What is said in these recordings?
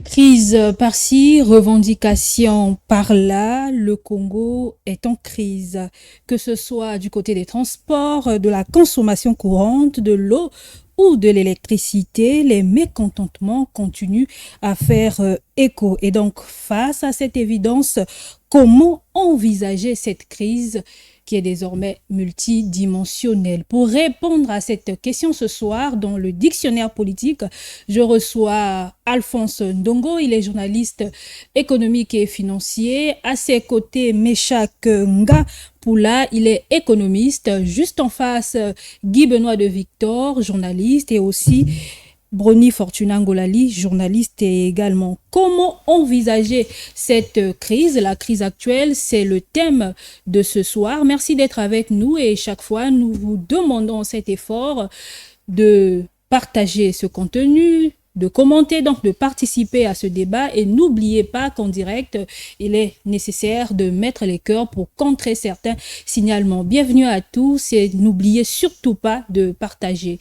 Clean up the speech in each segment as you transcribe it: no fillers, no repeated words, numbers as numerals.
Crise par-ci, revendication par-là, le Congo est en crise. Que ce soit du côté des transports, de la consommation courante, de l'eau ou de l'électricité, les mécontentements continuent à faire écho. Et donc, face à cette évidence, comment envisager cette crise qui est désormais multidimensionnelle? Pour répondre à cette question ce soir, dans le dictionnaire politique, je reçois Alphonse Ndongo, il est journaliste économique et financier. À ses côtés, Meshak Nga Poula, il est économiste. Juste en face, Guy Benoît de Victor, journaliste, et aussi Brony Fortuna Ngolali, journaliste également. Comment envisager cette crise, la crise actuelle? C'est le thème de ce soir. Merci d'être avec nous et chaque fois, nous vous demandons cet effort de partager ce contenu, de commenter, donc de participer à ce débat. Et n'oubliez pas qu'en direct, il est nécessaire de mettre les cœurs pour contrer certains signalements. Bienvenue à tous et n'oubliez surtout pas de partager.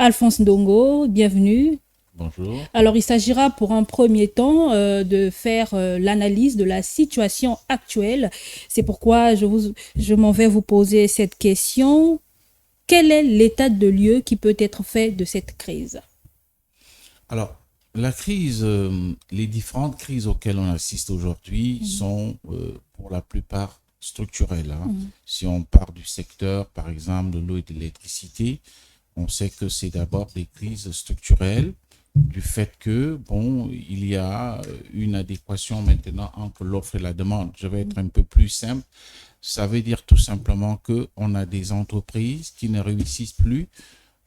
Alphonse Ndongo, bienvenue. Bonjour. Alors, il s'agira pour un premier temps de faire l'analyse de la situation actuelle. C'est pourquoi je m'en vais vous poser cette question. Quel est l'état de lieu qui peut être fait de cette crise? Alors, la crise, les différentes crises auxquelles on assiste aujourd'hui sont pour la plupart structurelles. Si on part du secteur, par exemple, de l'eau et de l'électricité, on sait que c'est d'abord des crises structurelles du fait que, bon, il y a une adéquation maintenant entre l'offre et la demande. Je vais être un peu plus simple. Ça veut dire tout simplement qu'on a des entreprises qui ne réussissent plus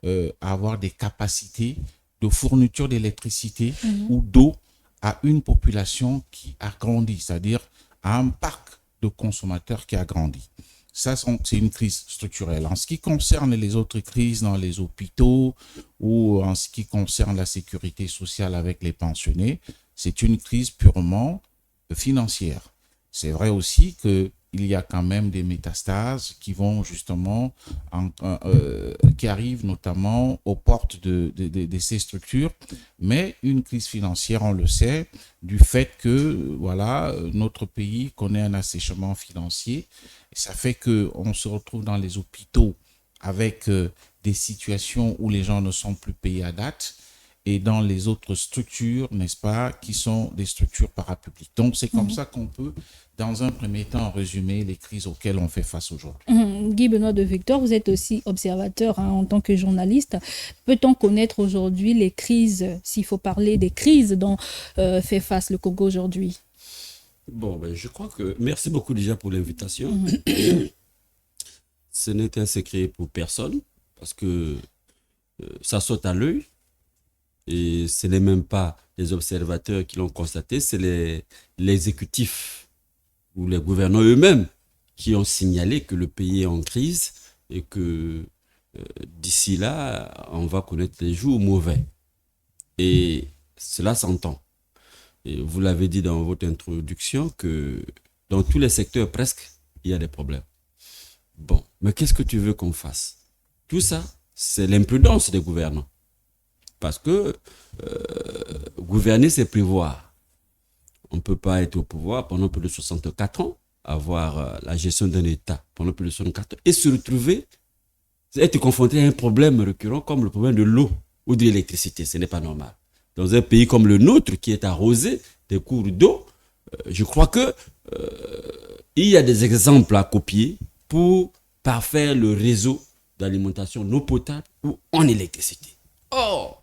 à avoir des capacités de fourniture d'électricité ou d'eau à une population qui a grandi, c'est-à-dire à un parc de consommateurs qui a grandi. Ça, c'est une crise structurelle. En ce qui concerne les autres crises dans les hôpitaux ou en ce qui concerne la sécurité sociale avec les pensionnés, c'est une crise purement financière. C'est vrai aussi que il y a quand même des métastases qui vont justement, qui arrivent notamment aux portes de ces structures, mais une crise financière, on le sait, du fait que voilà, notre pays connaît un assèchement financier, et ça fait qu'on se retrouve dans les hôpitaux avec des situations où les gens ne sont plus payés à date, et dans les autres structures, n'est-ce pas, qui sont des structures parapubliques. Donc, c'est comme ça qu'on peut, dans un premier temps, résumer les crises auxquelles on fait face aujourd'hui. Guy Benoît de Victor, vous êtes aussi observateur en tant que journaliste. Peut-on connaître aujourd'hui les crises, s'il faut parler des crises dont fait face le Congo aujourd'hui? Bon, je crois que... Merci beaucoup déjà pour l'invitation. Ce n'est un secret pour personne, parce que ça saute à l'œil. Et ce n'est même pas les observateurs qui l'ont constaté, c'est l'exécutif ou les gouvernants eux-mêmes qui ont signalé que le pays est en crise et que d'ici là, on va connaître les jours mauvais. Et cela s'entend. Et vous l'avez dit dans votre introduction que dans tous les secteurs presque, il y a des problèmes. Bon, mais qu'est-ce que tu veux qu'on fasse? Tout ça, c'est l'imprudence des gouvernants. Parce que gouverner, c'est prévoir. On ne peut pas être au pouvoir pendant plus de 64 ans, avoir la gestion d'un État pendant plus de 64 ans, et se retrouver, être confronté à un problème récurrent comme le problème de l'eau ou de l'électricité. Ce n'est pas normal. Dans un pays comme le nôtre, qui est arrosé des cours d'eau, je crois que il y a des exemples à copier pour parfaire le réseau d'alimentation en eau potable ou en électricité. Or,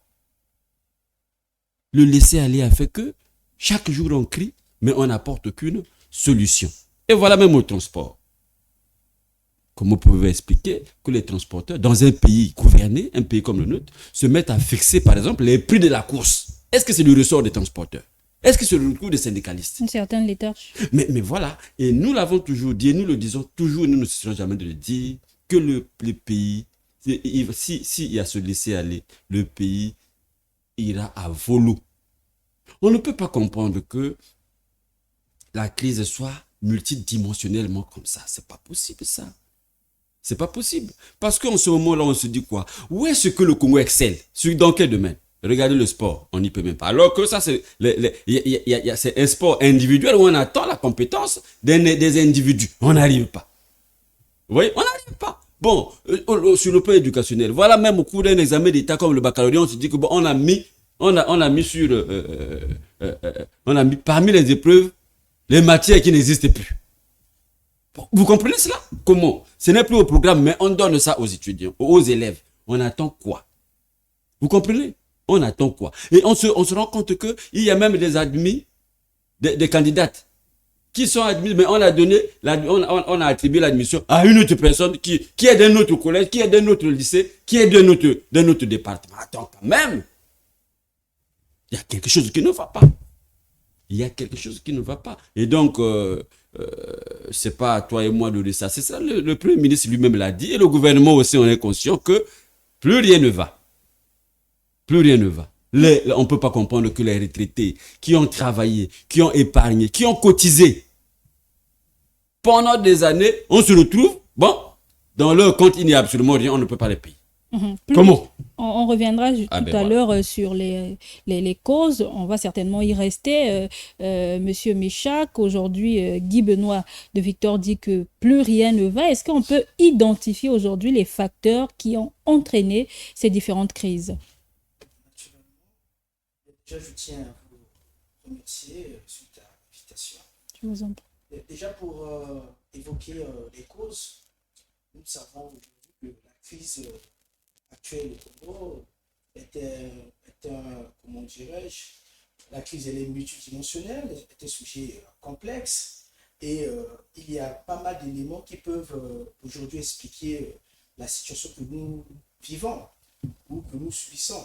le laisser-aller a fait que chaque jour on crie, mais on n'apporte aucune solution. Et voilà même au transport. Comment pouvez-vous expliquer que les transporteurs, dans un pays gouverné, un pays comme le nôtre, se mettent à fixer, par exemple, les prix de la course? Est-ce que c'est le ressort des transporteurs? Est-ce que c'est le recours des syndicalistes? Une certaine léthargie. Mais voilà, et nous l'avons toujours dit, et nous le disons toujours, et nous ne cesserons jamais de le dire, que le pays, s'il y a ce laisser-aller, le pays ira à volo. On ne peut pas comprendre que la crise soit multidimensionnellement comme ça. C'est pas possible, ça. C'est pas possible. Parce qu'en ce moment-là, on se dit quoi? Où est-ce que le Congo excelle? Dans quel domaine? Regardez le sport, on n'y peut même pas. Alors que ça, c'est c'est un sport individuel où on attend la compétence des individus. On n'arrive pas. Vous voyez, on n'arrive pas. Bon, sur le plan éducationnel, voilà, même au cours d'un examen d'État comme le baccalauréat, on se dit que bon, on a mis parmi les épreuves les matières qui n'existent plus. Bon, vous comprenez cela? Comment? Ce n'est plus au programme, mais on donne ça aux étudiants, aux élèves. On attend quoi? Vous comprenez? On attend quoi? Et on se rend compte qu'il y a même des admis, des candidates qui sont admis, mais on a attribué l'admission à une autre personne qui est d'un autre collège, qui est d'un autre lycée, qui est d'un autre département. Attends, quand même, il y a quelque chose qui ne va pas. Il y a quelque chose qui ne va pas. Et donc, c'est pas à toi et moi de dire ça. C'est ça, le Premier ministre lui-même l'a dit, et le gouvernement aussi, on est conscient que plus rien ne va. Plus rien ne va. On ne peut pas comprendre que les retraités qui ont travaillé, qui ont épargné, qui ont cotisé pendant des années, on se retrouve, bon, dans leur compte, il n'y a absolument rien, on ne peut pas les payer. Comment? On reviendra tout à l'heure sur les causes. On va certainement y rester. Monsieur Méchac, aujourd'hui, Guy Benoît de Victor dit que plus rien ne va. Est-ce qu'on peut identifier aujourd'hui les facteurs qui ont entraîné ces différentes crises? Déjà, je tiens à vous remercier suite à l'invitation. Je vous en prie. Déjà, pour évoquer les causes, nous savons aujourd'hui que la crise actuelle au Congo comment dirais-je, la crise elle est multidimensionnelle, est un sujet complexe et il y a pas mal d'éléments qui peuvent aujourd'hui expliquer la situation que nous vivons ou que nous subissons.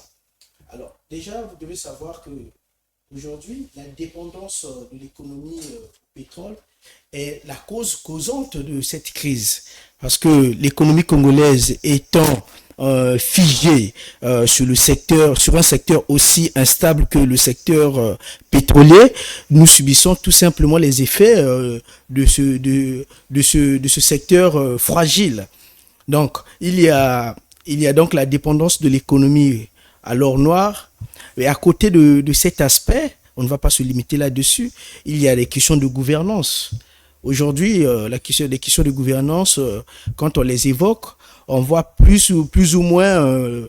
Alors, déjà, vous devez savoir que aujourd'hui, la dépendance de l'économie au pétrole est la cause causante de cette crise. Parce que l'économie congolaise étant figée sur un secteur aussi instable que le secteur pétrolier, nous subissons tout simplement les effets de ce secteur fragile. Donc, il y a donc la dépendance de l'économie à l'or noir. Et à côté de cet aspect, on ne va pas se limiter là-dessus, il y a les questions de gouvernance. Aujourd'hui, les questions de gouvernance, quand on les évoque, on voit plus ou moins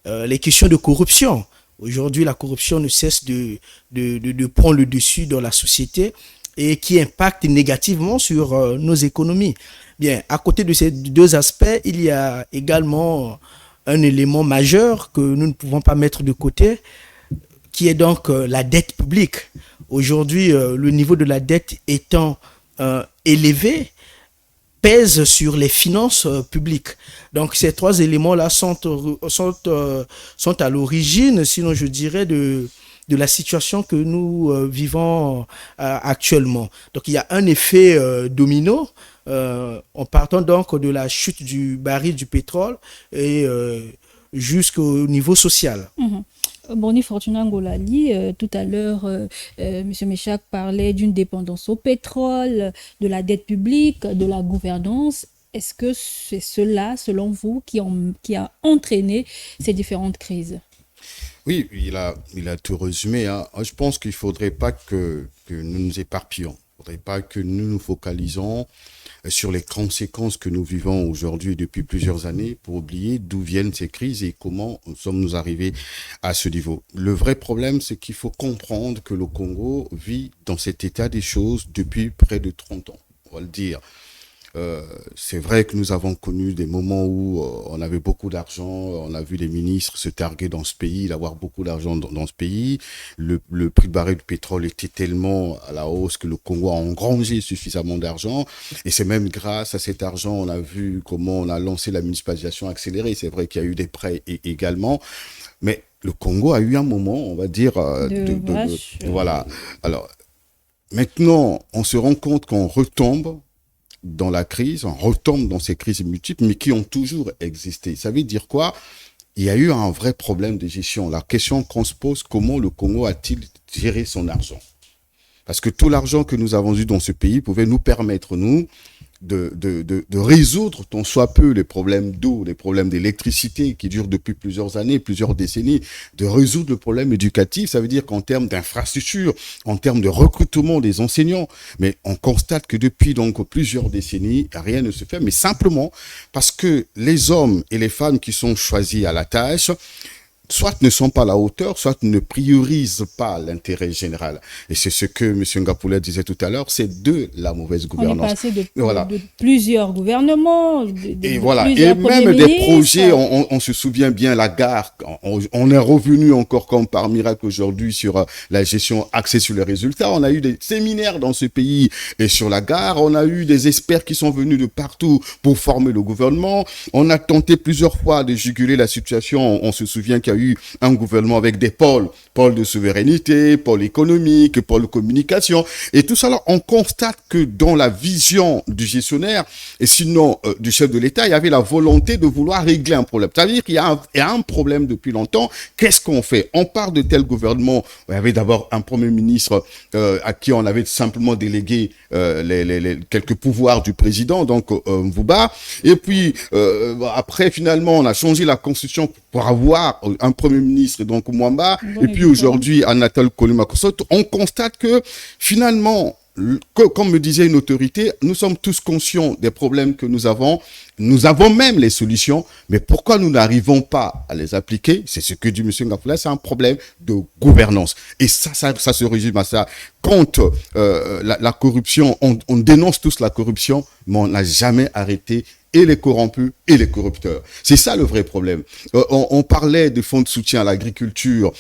les questions de corruption. Aujourd'hui, la corruption ne cesse de prendre le dessus dans la société et qui impacte négativement sur nos économies. Bien, à côté de ces deux aspects, il y a également un élément majeur que nous ne pouvons pas mettre de côté, qui est donc la dette publique. Aujourd'hui, le niveau de la dette étant élevé, pèse sur les finances publiques. Donc ces trois éléments-là sont à l'origine, sinon je dirais, de la situation que nous vivons actuellement. Donc il y a un effet domino, en partant donc de la chute du baril du pétrole et jusqu'au niveau social. Boni Fortuna Ngolali, tout à l'heure, M. Méchac parlait d'une dépendance au pétrole, de la dette publique, de la gouvernance. Est-ce que c'est cela, selon vous, qui a entraîné ces différentes crises? Oui, il a tout résumé. Hein. Je pense qu'il ne faudrait pas que nous nous éparpillons. Il ne faudrait pas que nous nous focalisons sur les conséquences que nous vivons aujourd'hui depuis plusieurs années pour oublier d'où viennent ces crises et comment sommes-nous arrivés à ce niveau. Le vrai problème, c'est qu'il faut comprendre que le Congo vit dans cet état des choses depuis près de 30 ans, on va le dire. C'est vrai que nous avons connu des moments où on avait beaucoup d'argent, on a vu les ministres se targuer dans ce pays, d'avoir beaucoup d'argent dans ce pays. Le prix de baril de pétrole était tellement à la hausse que le Congo a engrangé suffisamment d'argent. Et c'est même grâce à cet argent, on a vu comment on a lancé la municipalisation accélérée. C'est vrai qu'il y a eu des prêts également. Mais le Congo a eu un moment, on va dire, voilà. Alors, maintenant, on se rend compte qu'on retombe dans la crise, on retombe dans ces crises multiples, mais qui ont toujours existé. Ça veut dire quoi? Il y a eu un vrai problème de gestion. La question qu'on se pose, comment le Congo a-t-il géré son argent? Parce que tout l'argent que nous avons eu dans ce pays pouvait nous permettre, nous, de résoudre tant soit peu les problèmes d'eau, les problèmes d'électricité qui durent depuis plusieurs années, plusieurs décennies, de résoudre le problème éducatif. Ça veut dire qu'en termes d'infrastructure, en termes de recrutement des enseignants, mais on constate que depuis donc plusieurs décennies, rien ne se fait, mais simplement parce que les hommes et les femmes qui sont choisis à la tâche soit ne sont pas à la hauteur, soit ne priorisent pas l'intérêt général. Et c'est ce que M. Ngapoulet disait tout à l'heure, c'est de la mauvaise gouvernance. On est passé de plusieurs gouvernements, et voilà, et même des projets, on se souvient bien, la gare, on est revenu encore comme par miracle aujourd'hui sur la gestion axée sur les résultats. On a eu des séminaires dans ce pays et sur la gare, on a eu des experts qui sont venus de partout pour former le gouvernement. On a tenté plusieurs fois de juguler la situation. On se souvient qu'il y a eu un gouvernement avec des pôles de souveraineté, pôle économique, pôle communication, et tout ça là, on constate que dans la vision du gestionnaire, et sinon du chef de l'État, il y avait la volonté de vouloir régler un problème. C'est-à-dire qu'il y a un problème depuis longtemps, qu'est-ce qu'on fait? On part de tel gouvernement, il y avait d'abord un premier ministre à qui on avait simplement délégué les quelques pouvoirs du président, donc Mvouba, et puis après finalement on a changé la constitution pour avoir un premier ministre, donc Mwamba, et puis aujourd'hui Anatole Kolumakoso. On constate que finalement, comme me disait une autorité, nous sommes tous conscients des problèmes que nous avons même les solutions, mais pourquoi nous n'arrivons pas à les appliquer? C'est ce que dit M. Ngapoulet, c'est un problème de gouvernance. Et ça se résume à ça. Quand la corruption, on dénonce tous la corruption, mais on n'a jamais arrêté et les corrompus et les corrupteurs. C'est ça le vrai problème. On parlait de fonds de soutien à l'agriculture.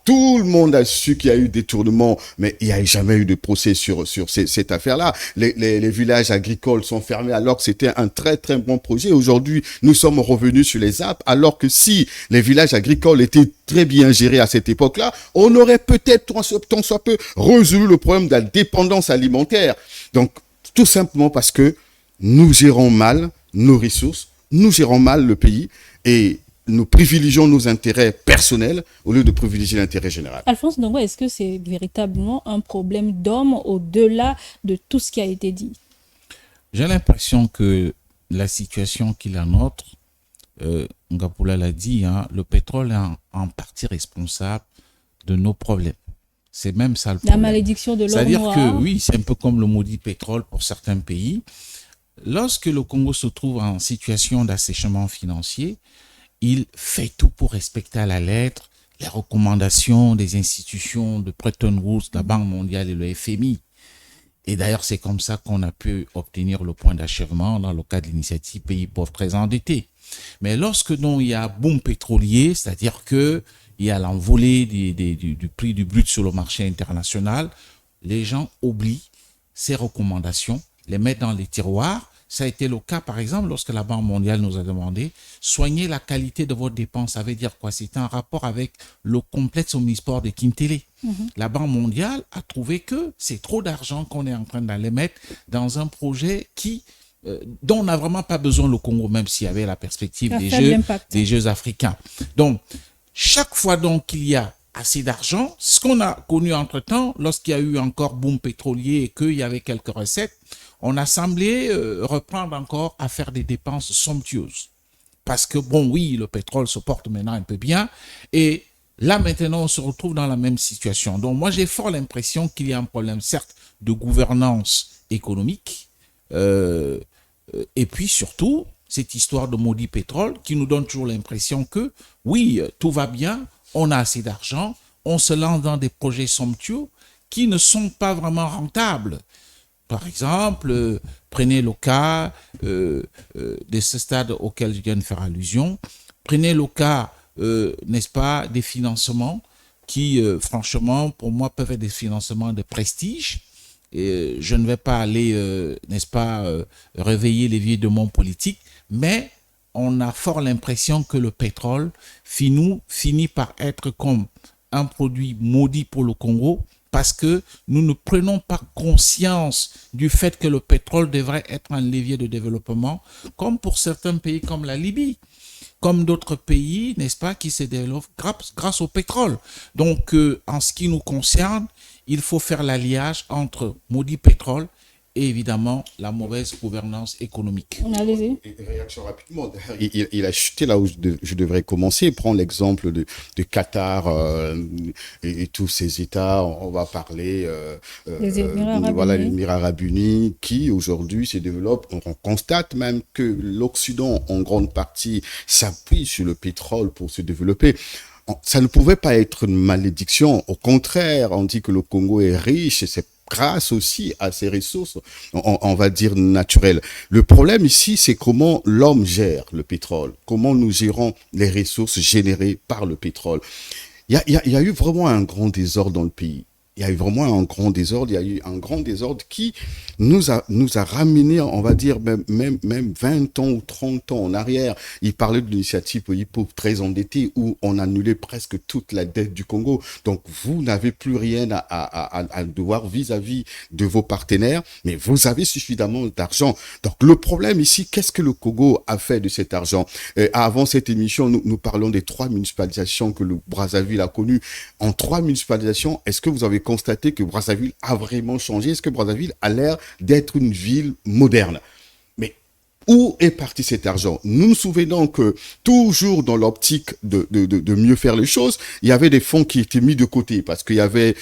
Tout le monde a su qu'il y a eu détournement, mais il n'y a jamais eu de procès sur cette affaire-là. Les villages agricoles sont fermés alors que c'était un très très bon projet. Aujourd'hui, nous sommes revenus sur les apps alors que si les villages agricoles étaient très bien gérés à cette époque-là, on aurait peut-être tant soit peu résolu le problème de la dépendance alimentaire. Donc, tout simplement parce que nous gérons mal nos ressources, nous gérons mal le pays et nous privilégions nos intérêts personnels au lieu de privilégier l'intérêt général. Alphonse Ndongo, est-ce que c'est véritablement un problème d'homme au-delà de tout ce qui a été dit? J'ai l'impression que la situation qui est la nôtre, Ngapoulet l'a dit, le pétrole est en partie responsable de nos problèmes. C'est même ça le problème. La malédiction de l'or noir. C'est-à-dire que oui, c'est un peu comme le maudit pétrole pour certains pays. Lorsque le Congo se trouve en situation d'assèchement financier, il fait tout pour respecter à la lettre les recommandations des institutions de Bretton Woods, la Banque mondiale et le FMI. Et d'ailleurs, c'est comme ça qu'on a pu obtenir le point d'achèvement dans le cadre de l'initiative Pays pauvres très endettés. Mais lorsque donc il y a un boom pétrolier, c'est-à-dire que il y a l'envolée du prix du brut sur le marché international, les gens oublient ces recommandations, les mettent dans les tiroirs. Ça a été le cas, par exemple, lorsque la Banque mondiale nous a demandé « Soignez la qualité de vos dépenses ». Ça veut dire quoi? C'était en rapport avec le complexe omnisport de Kintélé. La Banque mondiale a trouvé que c'est trop d'argent qu'on est en train d'aller mettre dans un projet dont on n'a vraiment pas besoin le Congo, même s'il y avait la perspective des Jeux africains. Donc, chaque fois donc qu'il y a assez d'argent, ce qu'on a connu entre-temps, lorsqu'il y a eu encore boom pétrolier et qu'il y avait quelques recettes, on a semblé reprendre encore à faire des dépenses somptueuses. Parce que, bon, oui, le pétrole se porte maintenant un peu bien. Et là, maintenant, on se retrouve dans la même situation. Donc, moi, j'ai fort l'impression qu'il y a un problème, certes, de gouvernance économique. Et puis, surtout, cette histoire de maudit pétrole qui nous donne toujours l'impression que, oui, tout va bien, on a assez d'argent, on se lance dans des projets somptueux qui ne sont pas vraiment rentables. Par exemple, prenez le cas de ce stade auquel je viens de faire allusion. Prenez le cas, n'est-ce pas, des financements qui, franchement, pour moi, peuvent être des financements de prestige. Et je ne vais pas aller, n'est-ce pas, réveiller les vieux démons politiques, mais on a fort l'impression que le pétrole finit par être comme un produit maudit pour le Congo, parce que nous ne prenons pas conscience du fait que le pétrole devrait être un levier de développement, comme pour certains pays comme la Libye, comme d'autres pays, n'est-ce pas, qui se développent grâce au pétrole. Donc, en ce qui nous concerne, il faut faire l'alliage entre maudit pétrole et évidemment la mauvaise gouvernance économique. Allez-y. Réaction rapidement. Il a chuté là où je devrais commencer. Prends l'exemple de Qatar et tous ces États. On va parler Les Émirats Arabes voilà, Unis. les Émirats Arabes Unis qui aujourd'hui se développent. On constate même que l'Occident en grande partie s'appuie sur le pétrole pour se développer. Ça ne pouvait pas être une malédiction. Au contraire, on dit que le Congo est riche et c'est grâce aussi à ses ressources, on va dire naturelles. Le problème ici, c'est comment l'homme gère le pétrole, comment nous gérons les ressources générées par le pétrole. Il y a eu vraiment un grand désordre dans le pays. Il y a eu vraiment un grand désordre. Il y a eu un grand désordre qui nous a ramené, on va dire, même 20 ans ou 30 ans en arrière. Il parlait de l'initiative pays pauvres très endettés où on annulait presque toute la dette du Congo. Donc, vous n'avez plus rien à devoir vis-à-vis de vos partenaires, mais vous avez suffisamment d'argent. Donc, le problème ici, qu'est-ce que le Congo a fait de cet argent? Avant cette émission, nous parlons des 3 municipalisations que le Brazzaville a connues. En 3 municipalisations, est-ce que vous avez constaté que Brazzaville a vraiment changé? Est-ce que Brazzaville a l'air d'être une ville moderne? Mais où est parti cet argent? Nous nous souvenons que toujours dans l'optique de mieux faire les choses, il y avait des fonds qui étaient mis de côté parce qu'il y avait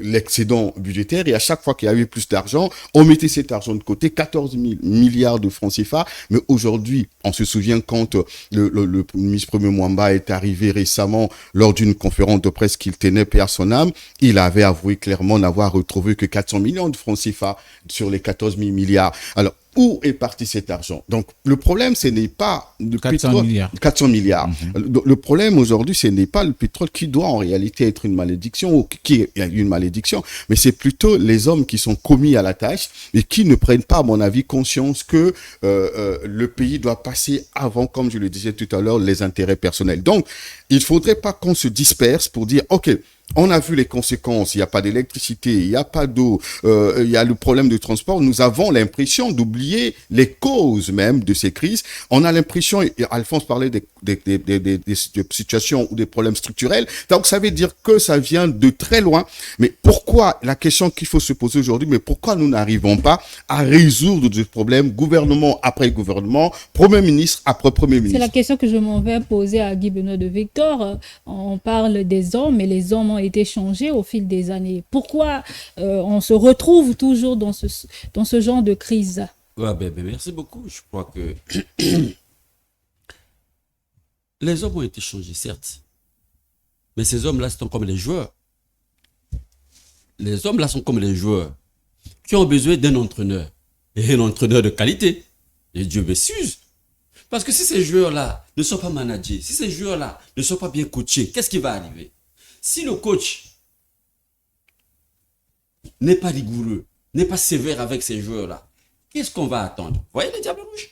l'excédent budgétaire et à chaque fois qu'il y avait plus d'argent, on mettait cet argent de côté, 14 000 milliards de francs CFA. Mais aujourd'hui, on se souvient quand le ministre Premier Mwamba est arrivé récemment lors d'une conférence de presse qu'il tenait, paix à son âme, il avait avoué clairement n'avoir retrouvé que 400 millions de francs CFA sur les 14 000 milliards. Alors, où est parti cet argent? Donc, le problème, ce n'est pas le 400 pétrole. milliards. 400 milliards. Le problème aujourd'hui, ce n'est pas le pétrole qui doit en réalité être une malédiction ou qui est une malédiction, mais c'est plutôt les hommes qui sont commis à la tâche et qui ne prennent pas, à mon avis, conscience que le pays doit passer avant, comme je le disais tout à l'heure, les intérêts personnels. Donc, il faudrait pas qu'on se disperse pour dire, OK, on a vu les conséquences, il n'y a pas d'électricité, il n'y a pas d'eau, il y a le problème de transport. Nous avons l'impression d'oublier les causes même de ces crises. On a l'impression, Alphonse parlait des situations ou des problèmes structurels, donc ça veut dire que ça vient de très loin. Mais pourquoi, la question qu'il faut se poser aujourd'hui, mais pourquoi nous n'arrivons pas à résoudre ce problème, gouvernement après gouvernement, Premier ministre après Premier ministre? C'est la question que je m'en vais poser à Guy Benoît de Victor. On parle des hommes, mais les hommes ont été changés au fil des années. Pourquoi on se retrouve toujours dans ce genre de crise? Ouais, merci beaucoup. Je crois que les hommes ont été changés, certes. Mais ces hommes-là sont comme les joueurs. Les hommes-là sont comme les joueurs qui ont besoin d'un entraîneur. Et un entraîneur de qualité. Et Dieu m'excuse. Parce que si ces joueurs-là ne sont pas managés, si ces joueurs-là ne sont pas bien coachés, qu'est-ce qui va arriver? Si le coach n'est pas rigoureux, n'est pas sévère avec ces joueurs-là, qu'est-ce qu'on va attendre? Vous voyez les Diables Rouges?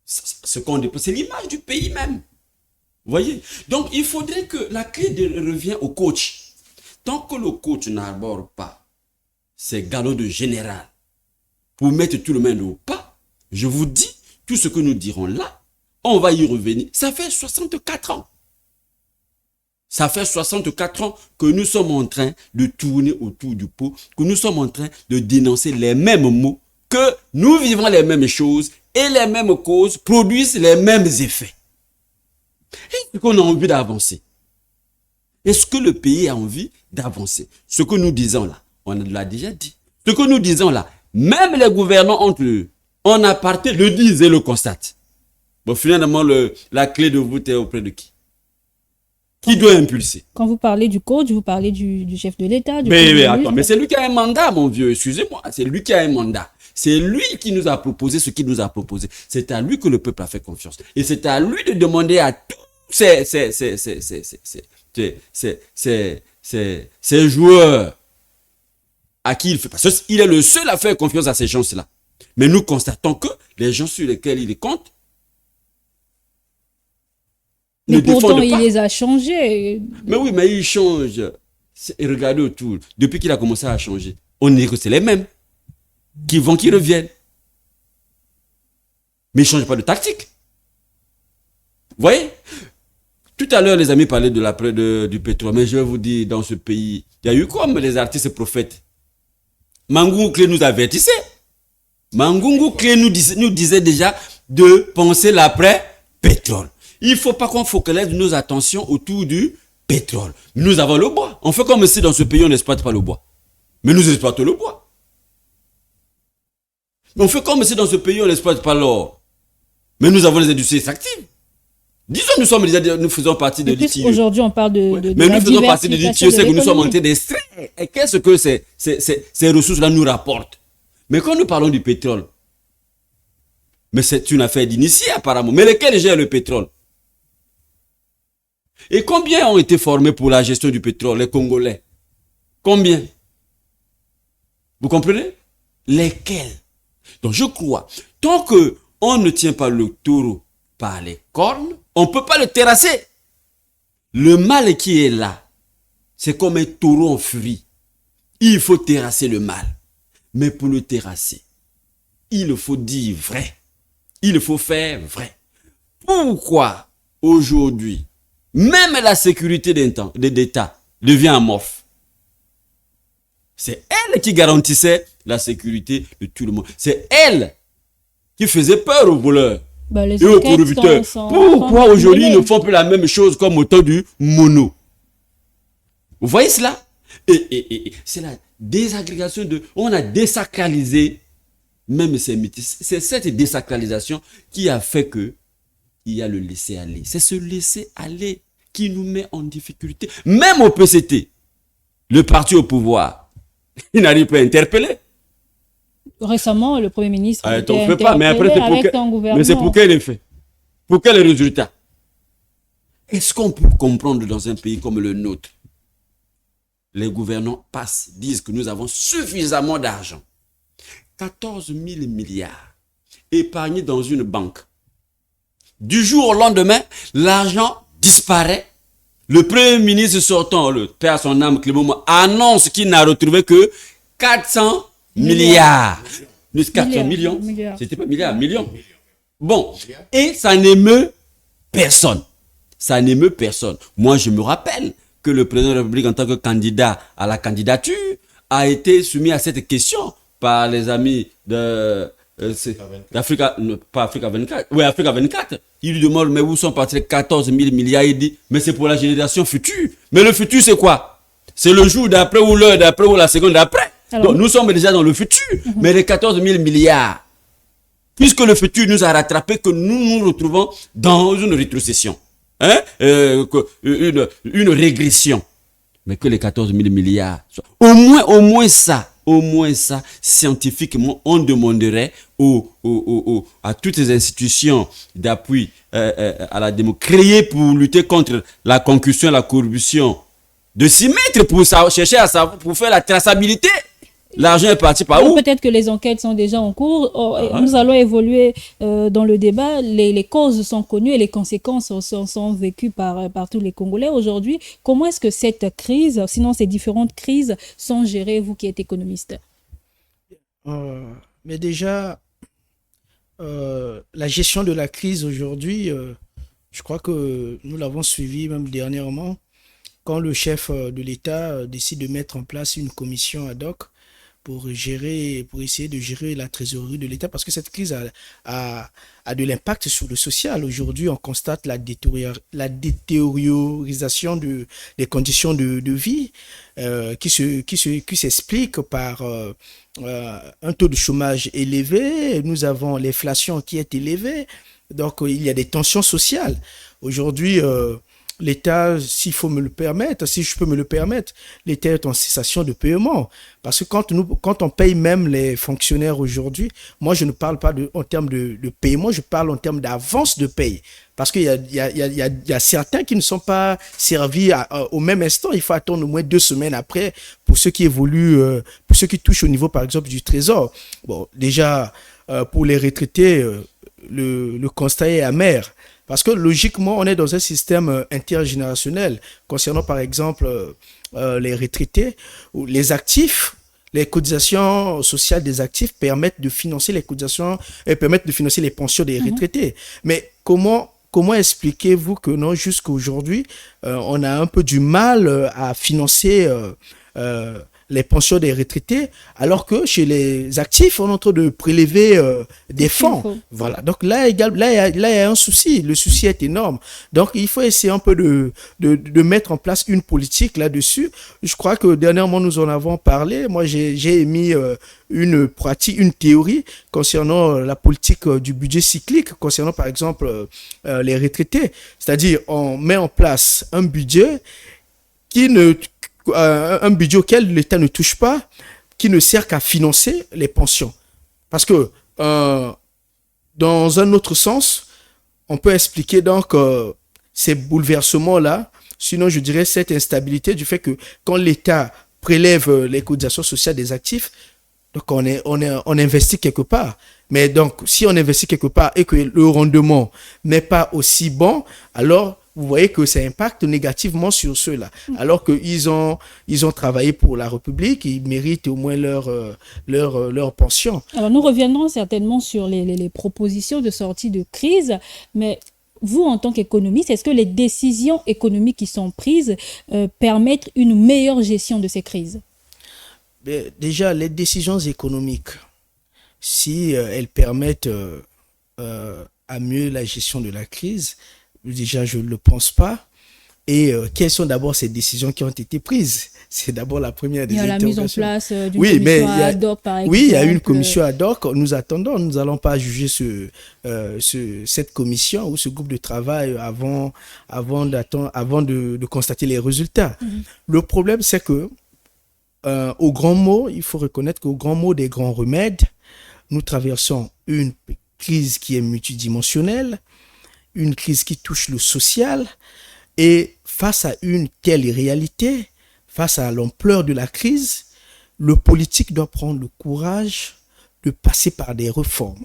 Ce qu'on dépose, c'est l'image du pays même. Vous voyez? Donc, il faudrait que la clé revienne au coach. Tant que le coach n'arbore pas ses galops de général pour mettre tout le monde au pas, je vous dis, tout ce que nous dirons là, on va y revenir. Ça fait 64 ans. Ça fait 64 ans que nous sommes en train de tourner autour du pot, que nous sommes en train de dénoncer les mêmes mots, que nous vivons les mêmes choses et les mêmes causes produisent les mêmes effets. Est-ce qu'on a envie d'avancer? Est-ce que le pays a envie d'avancer? Ce que nous disons là, on l'a déjà dit. Ce que nous disons là, même les gouvernants entre eux, en aparté, le disent et le constatent. Bon, finalement, la clé de voûte est auprès de qui? Qui doit impulser? Quand vous parlez du coach, vous parlez du chef de l'État. Mais attends, mais c'est lui qui a un mandat, mon vieux, excusez-moi. C'est lui qui a un mandat. C'est lui qui nous a proposé ce qu'il nous a proposé. C'est à lui que le peuple a fait confiance. Et c'est à lui de demander à tous ces joueurs à qui il fait. Parce qu'il est le seul à faire confiance à ces gens-là. Mais nous constatons que les gens sur lesquels il compte, mais pourtant, il les a changés. Mais oui, mais il change. Et regardez autour. Depuis qu'il a commencé à changer, on est que c'est les mêmes. Qui vont, qui reviennent. Mais ils ne changent pas de tactique. Vous voyez? Tout à l'heure, les amis parlaient de l'après du pétrole. Mais je vais vous dire, dans ce pays, il y a eu comme les artistes prophètes. Mangungu Clé nous avertissait. Mangungu Clé nous disait déjà de penser l'après-pétrole. Il ne faut pas qu'on focalise nos attentions autour du pétrole. Nous avons le bois. On fait comme si dans ce pays on n'exploite pas le bois. Mais nous exploitons le bois. On fait comme si dans ce pays on n'exploite pas l'or. Mais nous avons les industries extractives. Disons, nous faisons partie de l'ITIE. Aujourd'hui, on parle mais nous faisons partie de l'ITIE, c'est que nous sommes en train d'extraire. Et qu'est-ce que ces ressources-là nous rapportent? Mais quand nous parlons du pétrole, mais c'est une affaire d'initié apparemment. Mais lesquels gèrent le pétrole? Et combien ont été formés pour la gestion du pétrole, les Congolais? Combien? Vous comprenez? Lesquels? Donc je crois, tant qu'on ne tient pas le taureau par les cornes, on ne peut pas le terrasser. Le mal qui est là, c'est comme un taureau en furie. Il faut terrasser le mal. Mais pour le terrasser, il faut dire vrai. Il faut faire vrai. Pourquoi aujourd'hui, même la sécurité d'État devient amorphe? C'est elle qui garantissait la sécurité de tout le monde. C'est elle qui faisait peur aux voleurs et aux corrupteurs. Pourquoi aujourd'hui ils ne font plus la même chose comme au temps du mono? Vous voyez cela? Et c'est la désagrégation on a désacralisé même ces mythes. C'est cette désacralisation qui a fait que il y a le laisser aller. C'est ce laisser aller qui nous met en difficulté. Même au PCT, le parti au pouvoir, il n'arrive pas à interpeller. Récemment, le Premier ministre a été fait pas, mais après, c'est pour quel effet? Pour quel résultat? Est-ce qu'on peut comprendre dans un pays comme le nôtre, les gouvernants disent que nous avons suffisamment d'argent, 14 000 milliards épargnés dans une banque. Du jour au lendemain, l'argent disparaît. Le Premier ministre sortant, le père à son âme, Clément, annonce qu'il n'a retrouvé que 400 milliards. 400 millions. C'était pas milliards, millions. Bon. Et ça n'émeut personne. Ça n'émeut personne. Moi, je me rappelle que le président de la République, en tant que candidat à la candidature, a été soumis à cette question par les amis d'Africa, pas Africa 24. Oui, Africa 24. Il lui demande, mais où sont partis les 14 000 milliards? Il dit, mais c'est pour la génération future. Mais le futur, c'est quoi? C'est le jour d'après ou l'heure d'après ou la seconde d'après. Donc, nous sommes déjà dans le futur. Mais les 14 000 milliards, puisque le futur nous a rattrapé, que nous nous retrouvons dans une rétrocession. Une régression. Mais que les 14 000 milliards, au moins ça, scientifiquement, on demanderait à toutes les institutions d'appui à la démocratie créées pour lutter contre la concussion et la corruption, de s'y mettre pour chercher à savoir, pour faire la traçabilité. L'argent est parti par où? Peut-être que les enquêtes sont déjà en cours. Nous allons évoluer dans le débat. Les causes sont connues et les conséquences sont vécues par tous les Congolais aujourd'hui. Comment est-ce que cette crise, sinon ces différentes crises, sont gérées, vous qui êtes économiste? Mais déjà, la gestion de la crise aujourd'hui, je crois que nous l'avons suivi même dernièrement, quand le chef de l'État décide de mettre en place une commission ad hoc pour essayer de gérer la trésorerie de l'État, parce que cette crise a de l'impact sur le social. Aujourd'hui, on constate la détériorisation des conditions de vie qui s'explique par un taux de chômage élevé. Nous avons l'inflation qui est élevée. Donc, il y a des tensions sociales. Aujourd'hui, l'État, si je peux me le permettre, l'État est en cessation de paiement. Parce que quand on paye même les fonctionnaires aujourd'hui, moi je ne parle pas en termes de paiement, je parle en termes d'avance de paye. Parce qu'il y a certains qui ne sont pas servis au même instant. Il faut attendre au moins 2 semaines après pour ceux qui évoluent, pour ceux qui touchent au niveau par exemple du Trésor. Bon, déjà, pour les retraités, le constat est amer. Parce que logiquement, on est dans un système intergénérationnel concernant par exemple les retraités ou les actifs. Les cotisations sociales des actifs permettent de financer les cotisations et permettent de financer les pensions des retraités. Mais comment expliquez-vous que non, jusqu'à aujourd'hui, on a un peu du mal à financer les pensions des retraités, alors que chez les actifs, on est en train de prélever des fonds. Voilà. Donc là, il y a un souci. Le souci est énorme. Donc, il faut essayer un peu de mettre en place une politique là-dessus. Je crois que dernièrement, nous en avons parlé. Moi, j'ai émis une théorie concernant la politique du budget cyclique, concernant par exemple les retraités. C'est-à-dire, on met en place un budget un budget auquel l'État ne touche pas, qui ne sert qu'à financer les pensions. Parce que dans un autre sens, on peut expliquer donc ces bouleversements-là, sinon je dirais cette instabilité du fait que quand l'État prélève les cotisations sociales des actifs, donc on investit quelque part. Mais donc, si on investit quelque part et que le rendement n'est pas aussi bon, alors vous voyez que ça impacte négativement sur ceux-là. Alors qu'ils ont travaillé pour la République, ils méritent au moins leur pension. Alors, nous reviendrons certainement sur les propositions de sortie de crise, mais vous, en tant qu'économiste, est-ce que les décisions économiques qui sont prises permettent une meilleure gestion de ces crises? Déjà, les décisions économiques, si elles permettent à mieux la gestion de la crise, déjà, je ne le pense pas. Et quelles sont d'abord ces décisions qui ont été prises? C'est d'abord la première des interrogations. Il y a la mise en place d'une commission ad hoc, par exemple. Oui, il y a une commission ad hoc. Nous attendons. Nous n'allons pas juger cette commission ou ce groupe de travail avant de constater les résultats. Le problème, c'est que au grand mot, il faut reconnaître qu'au grand mot des grands remèdes, nous traversons une crise qui est multidimensionnelle, une crise qui touche le social, et face à une telle réalité, face à l'ampleur de la crise, le politique doit prendre le courage de passer par des réformes.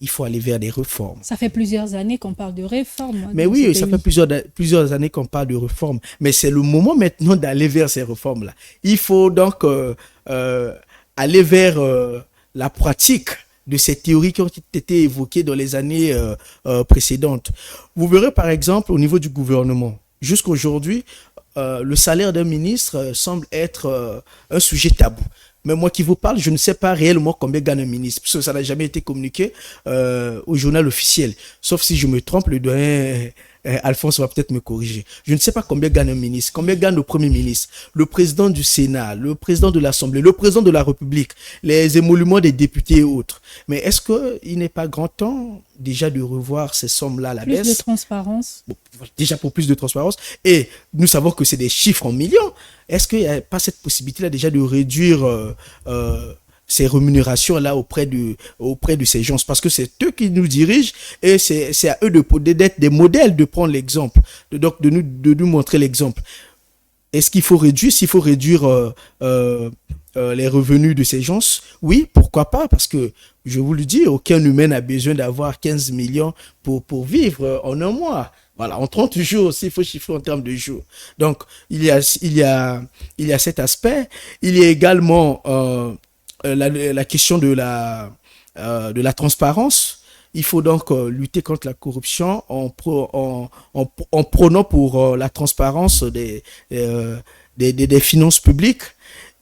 Il faut aller vers des réformes. Ça fait plusieurs années qu'on parle de réformes. Mais oui, ça fait plusieurs années qu'on parle de réformes. Mais c'est le moment maintenant d'aller vers ces réformes-là. Il faut donc aller vers la pratique de ces théories qui ont été évoquées dans les années précédentes. Vous verrez par exemple au niveau du gouvernement, jusqu'à aujourd'hui, le salaire d'un ministre semble être un sujet tabou. Mais moi qui vous parle, je ne sais pas réellement combien gagne un ministre, parce que ça n'a jamais été communiqué au journal officiel. Sauf si je me trompe, le doyen Alphonse va peut-être me corriger. Je ne sais pas combien gagne un ministre, combien gagne le Premier ministre, le président du Sénat, le président de l'Assemblée, le président de la République, les émoluments des députés et autres. Mais est-ce qu'il n'est pas grand temps déjà de revoir ces sommes-là à la baisse? Plus de transparence. Bon, déjà pour plus de transparence. Et nous savons que c'est des chiffres en millions. Est-ce qu'il n'y a pas cette possibilité-là déjà de réduire ces rémunérations-là auprès de ces gens? Parce que c'est eux qui nous dirigent et c'est à eux d'être des modèles, de prendre l'exemple, donc de nous montrer l'exemple. Est-ce qu'il faut réduire? S'il faut réduire les revenus de ces gens, oui, pourquoi pas? Parce que, je vous le dis, aucun humain n'a besoin d'avoir 15 millions pour vivre en un mois. Voilà, en 30 jours, s'il faut chiffrer en termes de jours. Donc, il y a cet aspect. Il y a également la question de la transparence. Il faut donc lutter contre la corruption en prônant pour la transparence des finances publiques.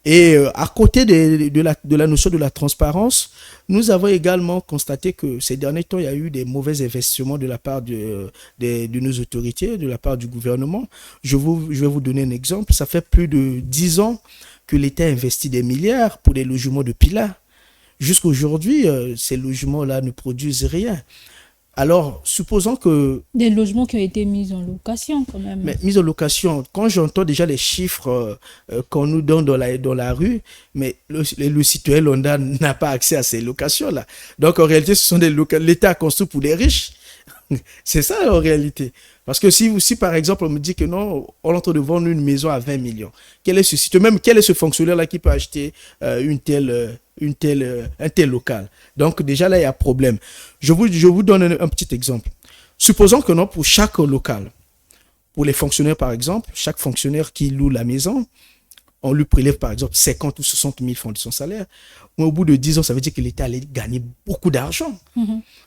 Et à côté de la notion de la transparence, nous avons également constaté que ces derniers temps, il y a eu des mauvais investissements de la part de nos autorités, de la part du gouvernement. Je vais vous donner un exemple. Ça fait plus de 10 ans que l'État investit des milliards pour des logements de Pilat. Jusqu'à aujourd'hui, ces logements-là ne produisent rien. Alors, supposons que... Des logements qui ont été mis en location quand même. Mais mis en location, quand j'entends déjà les chiffres qu'on nous donne dans la rue, mais le citoyen lambda n'a pas accès à ces locations-là. Donc, en réalité, ce sont des locations... L'État a construit pour les riches. C'est ça, en réalité. Parce que si par exemple, on me dit que non, on est en train de vendre une maison à 20 millions, quel est ce site, même quel est ce fonctionnaire-là qui peut acheter un tel local? Donc, déjà, là, il y a problème. Je vous donne un petit exemple. Supposons que non, pour chaque local, pour les fonctionnaires, par exemple, chaque fonctionnaire qui loue la maison, on lui prélève par exemple 50 ou 60 000 francs de son salaire, mais au bout de 10 ans, ça veut dire que l'État allait gagner beaucoup d'argent.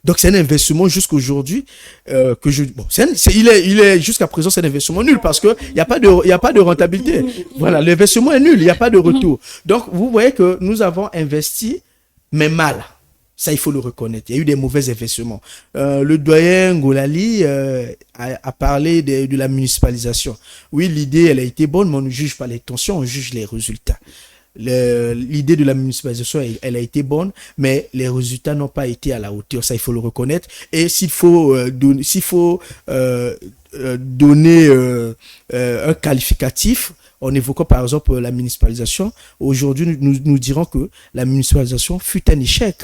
Donc c'est un investissement jusqu'aujourd'hui il est jusqu'à présent c'est un investissement nul parce que il y a pas de rentabilité. Voilà, l'investissement est nul, il n'y a pas de retour. Donc vous voyez que nous avons investi mais mal. Ça, il faut le reconnaître. Il y a eu des mauvais investissements. Le doyen Ngolali a parlé de la municipalisation. Oui, l'idée, elle a été bonne, mais on ne juge pas l'intention, on juge les résultats. L'idée de la municipalisation, elle a été bonne, mais les résultats n'ont pas été à la hauteur. Ça, il faut le reconnaître. Et s'il faut donner un qualificatif, en évoquant par exemple la municipalisation, aujourd'hui, nous dirons que la municipalisation fut un échec.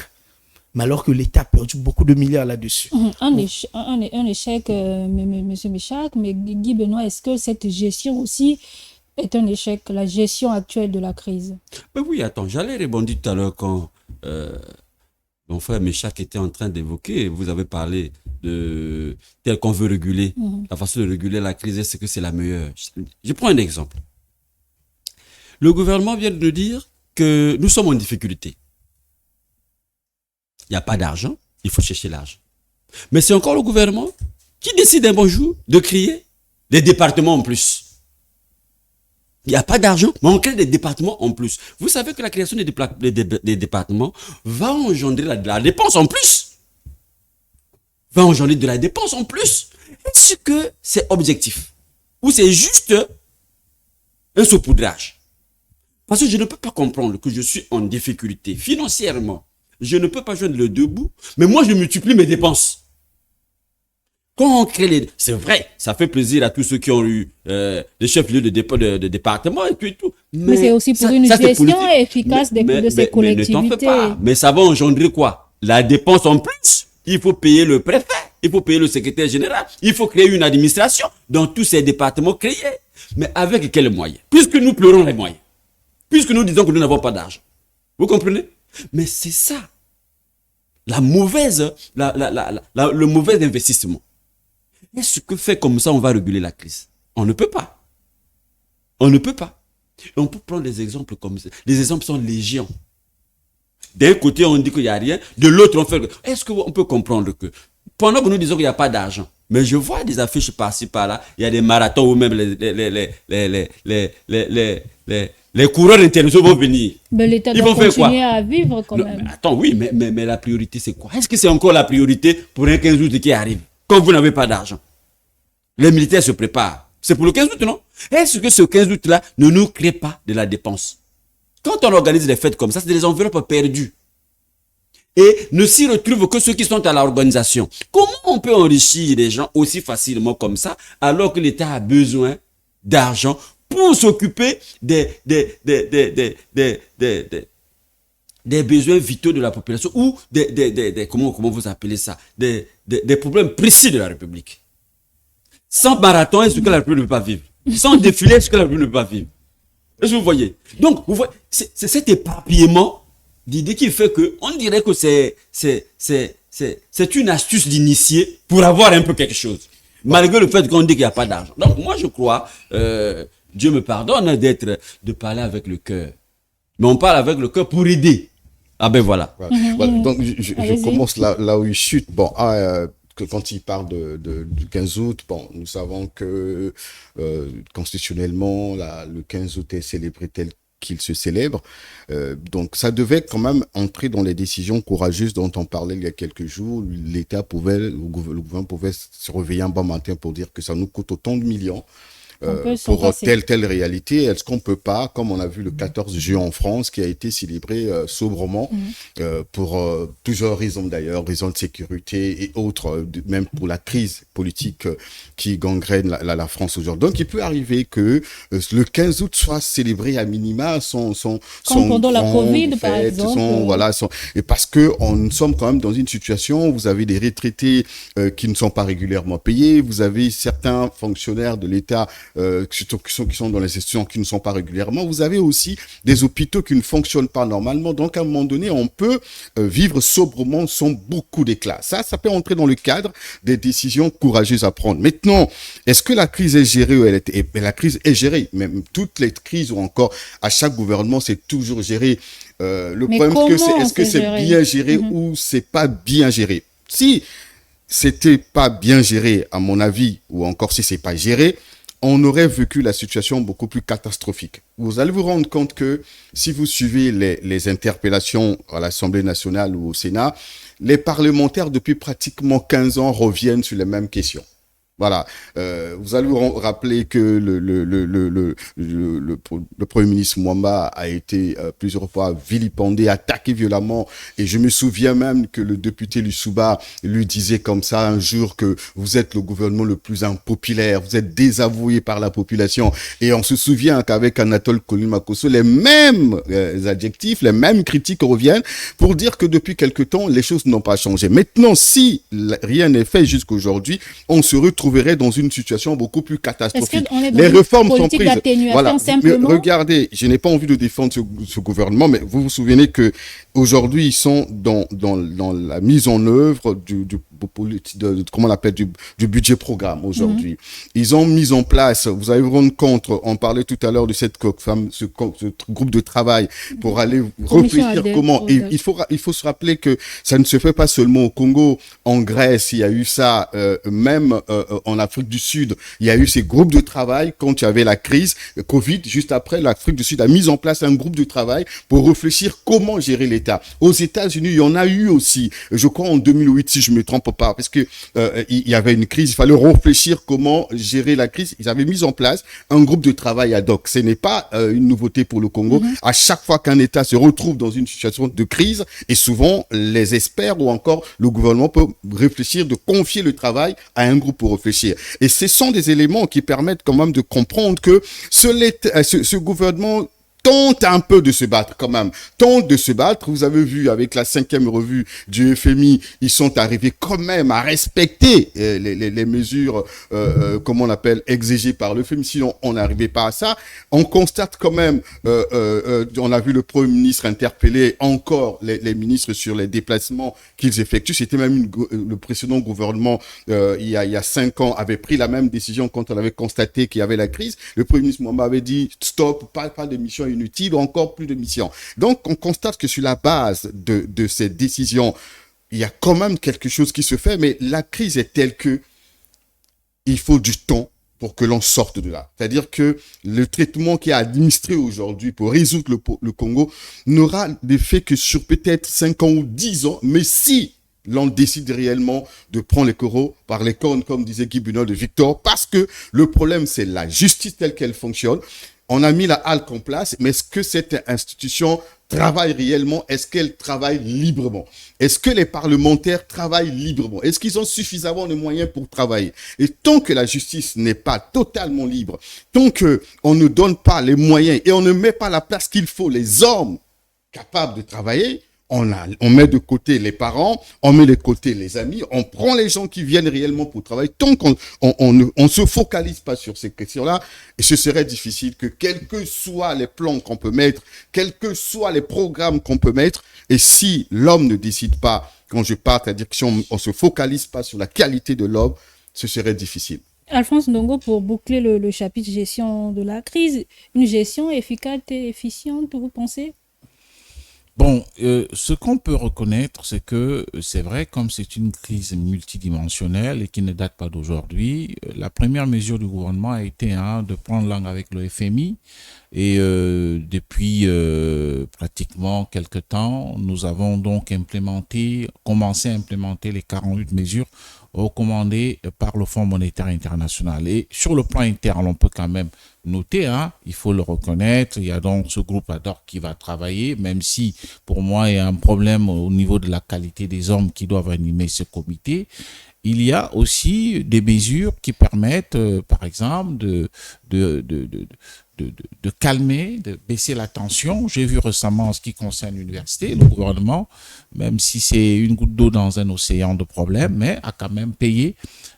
Mais alors que l'État a perdu beaucoup de milliards là-dessus. Un échec, monsieur Michak, mais Guy Benoît, est-ce que cette gestion aussi est un échec, la gestion actuelle de la crise? Ben oui, attends, j'allais rebondir tout à l'heure quand mon frère Michak était en train d'évoquer, vous avez parlé de tel qu'on veut réguler, la façon de réguler la crise, est-ce que c'est la meilleure? Je prends un exemple. Le gouvernement vient de nous dire que nous sommes en difficulté. Il n'y a pas d'argent, il faut chercher l'argent. Mais c'est encore le gouvernement qui décide un bon jour de créer des départements en plus. Il n'y a pas d'argent, mais on crée des départements en plus. Vous savez que la création des départements va engendrer de la dépense en plus. Va engendrer de la dépense en plus. Est-ce que c'est objectif? Ou c'est juste un saupoudrage? Parce que je ne peux pas comprendre que je suis en difficulté financièrement. Je ne peux pas joindre le deux bouts, mais moi je multiplie mes dépenses. Quand on crée c'est vrai, ça fait plaisir à tous ceux qui ont eu des chefs-lieux de département et tout. Mais c'est aussi pour une gestion efficace de ces collectivités. Mais ne t'en fais pas. Mais ça va engendrer quoi? La dépense en plus. Il faut payer le préfet, il faut payer le secrétaire général, il faut créer une administration dans tous ces départements créés. Mais avec quels moyens? Puisque nous pleurons les moyens. Puisque nous disons que nous n'avons pas d'argent. Vous comprenez? Mais c'est ça. Le mauvais investissement. Est-ce que fait comme ça, on va réguler la crise? On ne peut pas. On ne peut pas. Et on peut prendre des exemples comme ça. Les exemples sont légion. D'un côté, on dit qu'il n'y a rien. De l'autre, on fait... Est-ce qu'on peut comprendre que pendant que nous disons qu'il n'y a pas d'argent, mais je vois des affiches par-ci, par-là, il y a des marathons où même les coureurs internationaux vont venir. Mais l'État doit continuer à vivre quand même. Mais attends, oui, mais la priorité, c'est quoi? Est-ce que c'est encore la priorité pour un 15 août qui arrive, quand vous n'avez pas d'argent? Les militaires se préparent. C'est pour le 15 août, non? Est-ce que ce 15 août-là ne nous crée pas de la dépense? Quand on organise des fêtes comme ça, c'est des enveloppes perdues. Et ne s'y retrouvent que ceux qui sont à l'organisation. Comment on peut enrichir les gens aussi facilement comme ça, alors que l'État a besoin d'argent pour s'occuper des besoins vitaux de la population ou comment vous appelez ça, des problèmes précis de la République. Sans marathon, est-ce que la République ne peut pas vivre? Sans défilé, est-ce que la République ne peut pas vivre? Est-ce que vous voyez? Donc, vous voyez, c'est cet éparpillement d'idées qui fait que on dirait que c'est une astuce d'initié pour avoir un peu quelque chose. Malgré le fait qu'on dit qu'il n'y a pas d'argent. Donc, moi, je crois, Dieu me pardonne de parler avec le cœur. Mais on parle avec le cœur pour aider. Ah ben voilà. Voilà. Donc, je commence là où il chute. Bon, quand il parle du 15 août, bon, nous savons que constitutionnellement, le 15 août est célébré tel qu'il se célèbre. Donc, ça devait quand même entrer dans les décisions courageuses dont on parlait il y a quelques jours. L'État le gouvernement pouvait se réveiller un bon matin pour dire que ça nous coûte autant de millions. Pour telle réalité, est-ce qu'on peut pas, comme on a vu le 14 juin en France, qui a été célébré sobrement, pour plusieurs raisons d'ailleurs, raisons de sécurité et autres, même pour la crise politique qui gangrène la France aujourd'hui. Donc il peut arriver que le 15 août soit célébré à minima comme pendant la Covid par exemple. Et parce que nous sommes quand même dans une situation où vous avez des retraités qui ne sont pas régulièrement payés, vous avez certains fonctionnaires de l'État qui sont dans les institutions qui ne sont pas régulièrement. Vous avez aussi des hôpitaux qui ne fonctionnent pas normalement. Donc, à un moment donné, on peut vivre sobrement sans beaucoup d'éclat. Ça peut entrer dans le cadre des décisions courageuses à prendre. Maintenant, est-ce que la crise est gérée ou la crise est gérée? Même toutes les crises ou encore à chaque gouvernement, c'est toujours géré. Le Mais problème, est-ce que c'est géré? bien géré ou c'est pas bien géré? Si c'était pas bien géré, à mon avis, ou encore si c'est pas géré, on aurait vécu la situation beaucoup plus catastrophique. Vous allez vous rendre compte que si vous suivez les interpellations à l'Assemblée nationale ou au Sénat, les parlementaires depuis pratiquement 15 ans reviennent sur les mêmes questions. Voilà. Vous allez vous rappeler que le Premier ministre Mwamba a été plusieurs fois vilipendé, attaqué violemment. Et je me souviens même que le député Lusuba lui disait comme ça un jour que vous êtes le gouvernement le plus impopulaire, vous êtes désavoué par la population. Et on se souvient qu'avec Anatole Kolimakoso, les mêmes adjectifs, les mêmes critiques reviennent pour dire que depuis quelque temps, les choses n'ont pas changé. Maintenant, si rien n'est fait jusqu'aujourd'hui, on se retrouverait dans une situation beaucoup plus catastrophique. Les réformes sont prises. Voilà. Mais regardez, je n'ai pas envie de défendre ce gouvernement, mais vous vous souvenez que aujourd'hui ils sont dans la mise en œuvre comment on l'appelle, du budget programme aujourd'hui. Ils ont mis en place, vous allez vous rendre compte, on parlait tout à l'heure de ce groupe de travail pour aller réfléchir comment. Et il faut se rappeler que ça ne se fait pas seulement au Congo, en Grèce, il y a eu ça, même en Afrique du Sud, il y a eu ces groupes de travail quand il y avait la crise Covid. Juste après, l'Afrique du Sud a mis en place un groupe de travail pour réfléchir comment gérer l'État. Aux États-Unis, il y en a eu aussi, je crois en 2008, si je me trompe pas, parce que il y avait une crise, il fallait réfléchir comment gérer la crise. Ils avaient mis en place un groupe de travail ad hoc. Ce n'est pas une nouveauté pour le Congo. À chaque fois qu'un État se retrouve dans une situation de crise, et souvent les experts ou encore le gouvernement peut réfléchir de confier le travail à un groupe pour réfléchir. Et ce sont des éléments qui permettent quand même de comprendre que ce gouvernement tente un peu de se battre quand même, tente de se battre. Vous avez vu avec la 5e revue du FMI, ils sont arrivés quand même à respecter les mesures, comment on appelle, exigées par le FMI, sinon on n'arrivait pas à ça. On constate quand même, on a vu le Premier ministre interpeller encore les ministres sur les déplacements qu'ils effectuent. C'était même le précédent gouvernement, il y a 5 ans, avait pris la même décision quand on avait constaté qu'il y avait la crise. Le Premier ministre Mwamba avait dit stop, pas de mission inutile, ou encore plus de missions. Donc, on constate que sur la base de ces décisions, il y a quand même quelque chose qui se fait, mais la crise est telle que il faut du temps pour que l'on sorte de là. C'est-à-dire que le traitement qui est administré aujourd'hui pour résoudre le Congo n'aura d'effet que sur peut-être 5 ans ou 10 ans, mais si l'on décide réellement de prendre les coraux par les cornes, comme disait Guy Bunol de Victor, parce que le problème, c'est la justice telle qu'elle fonctionne. On a mis la HALC en place, mais est-ce que cette institution travaille réellement? Est-ce qu'elle travaille librement? Est-ce que les parlementaires travaillent librement? Est-ce qu'ils ont suffisamment de moyens pour travailler? Et tant que la justice n'est pas totalement libre, tant qu'on ne donne pas les moyens et on ne met pas la place qu'il faut, les hommes capables de travailler, on met de côté les parents, on met de côté les amis, on prend les gens qui viennent réellement pour travailler. Tant qu'on ne se focalise pas sur ces questions-là, et ce serait difficile que quels que soient les plans qu'on peut mettre, quels que soient les programmes qu'on peut mettre, et si l'homme ne décide pas, quand je parle, c'est-à-dire que si on ne se focalise pas sur la qualité de l'homme, ce serait difficile. Alphonse Ndongo, pour boucler le chapitre gestion de la crise, une gestion efficace et efficiente, vous pensez? Bon, ce qu'on peut reconnaître, c'est que c'est vrai, comme c'est une crise multidimensionnelle et qui ne date pas d'aujourd'hui, la première mesure du gouvernement a été de prendre langue avec le FMI. Et depuis pratiquement quelque temps, nous avons donc commencé à implémenter les 48 mesures recommandées par le Fonds monétaire international. Et sur le plan interne, on peut quand même noter, il faut le reconnaître, il y a donc ce groupe ad hoc qui va travailler, même si pour moi il y a un problème au niveau de la qualité des hommes qui doivent animer ce comité. Il y a aussi des mesures qui permettent, par exemple, de calmer, de baisser la tension. J'ai vu récemment en ce qui concerne l'université, le gouvernement, même si c'est une goutte d'eau dans un océan de problèmes, mais a quand même payé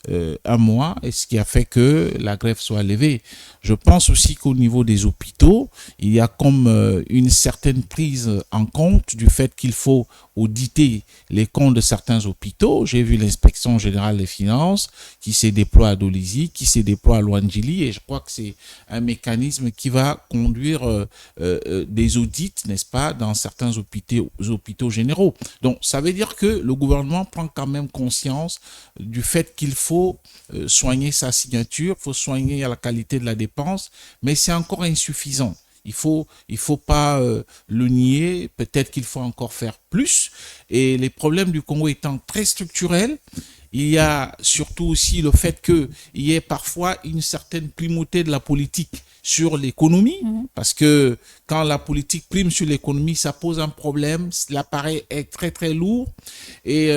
un mois, et ce qui a fait que la grève soit levée. Je pense aussi qu'au niveau des hôpitaux, il y a comme une certaine prise en compte du fait qu'il faut auditer les comptes de certains hôpitaux. J'ai vu l'inspection générale des finances qui se déploie à Dolisie, qui se déploie à Luandjili, et je crois que c'est un mécanisme qui va conduire des audits, n'est-ce pas, dans certains hôpitaux généraux. Donc, ça veut dire que le gouvernement prend quand même conscience du fait qu'il faut soigner sa signature, il faut soigner la qualité de la dépense, mais c'est encore insuffisant. Il faut pas le nier. Peut-être qu'il faut encore faire plus. Et les problèmes du Congo étant très structurels, il y a surtout aussi le fait qu'il y ait parfois une certaine primauté de la politique sur l'économie, parce que quand la politique prime sur l'économie, ça pose un problème. L'appareil est très très lourd, et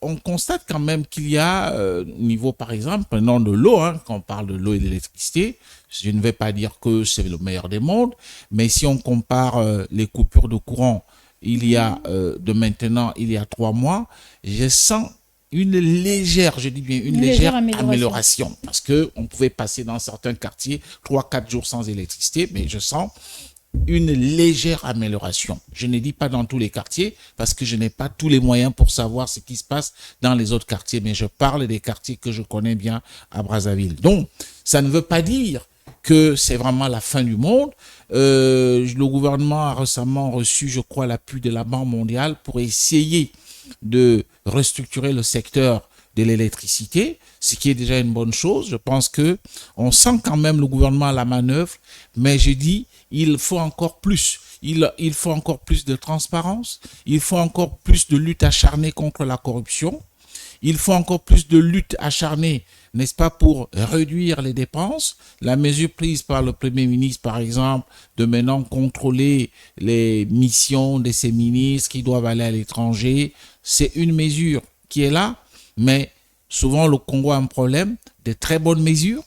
on constate quand même qu'il y a, au niveau par exemple, prenons de l'eau, quand on parle de l'eau et de l'électricité, je ne vais pas dire que c'est le meilleur des mondes, mais si on compare les coupures de courant il y a de maintenant, il y a 3 mois, je sens une légère, je dis bien une légère amélioration. Parce qu'on pouvait passer dans certains quartiers 3-4 jours sans électricité, mais je sens une légère amélioration. Je ne dis pas dans tous les quartiers, parce que je n'ai pas tous les moyens pour savoir ce qui se passe dans les autres quartiers, mais je parle des quartiers que je connais bien à Brazzaville. Donc, ça ne veut pas dire que c'est vraiment la fin du monde. Le gouvernement a récemment reçu, je crois, l'appui de la Banque mondiale pour essayer de restructurer le secteur de l'électricité, ce qui est déjà une bonne chose. Je pense que on sent quand même le gouvernement à la manœuvre, mais je dis, il faut encore plus. Il faut encore plus de transparence, il faut encore plus de lutte acharnée contre la corruption, il faut encore plus de lutte acharnée, n'est-ce pas, pour réduire les dépenses. La mesure prise par le Premier ministre, par exemple, de maintenant contrôler les missions de ces ministres qui doivent aller à l'étranger, c'est une mesure qui est là, mais souvent le Congo a un problème, de très bonnes mesures,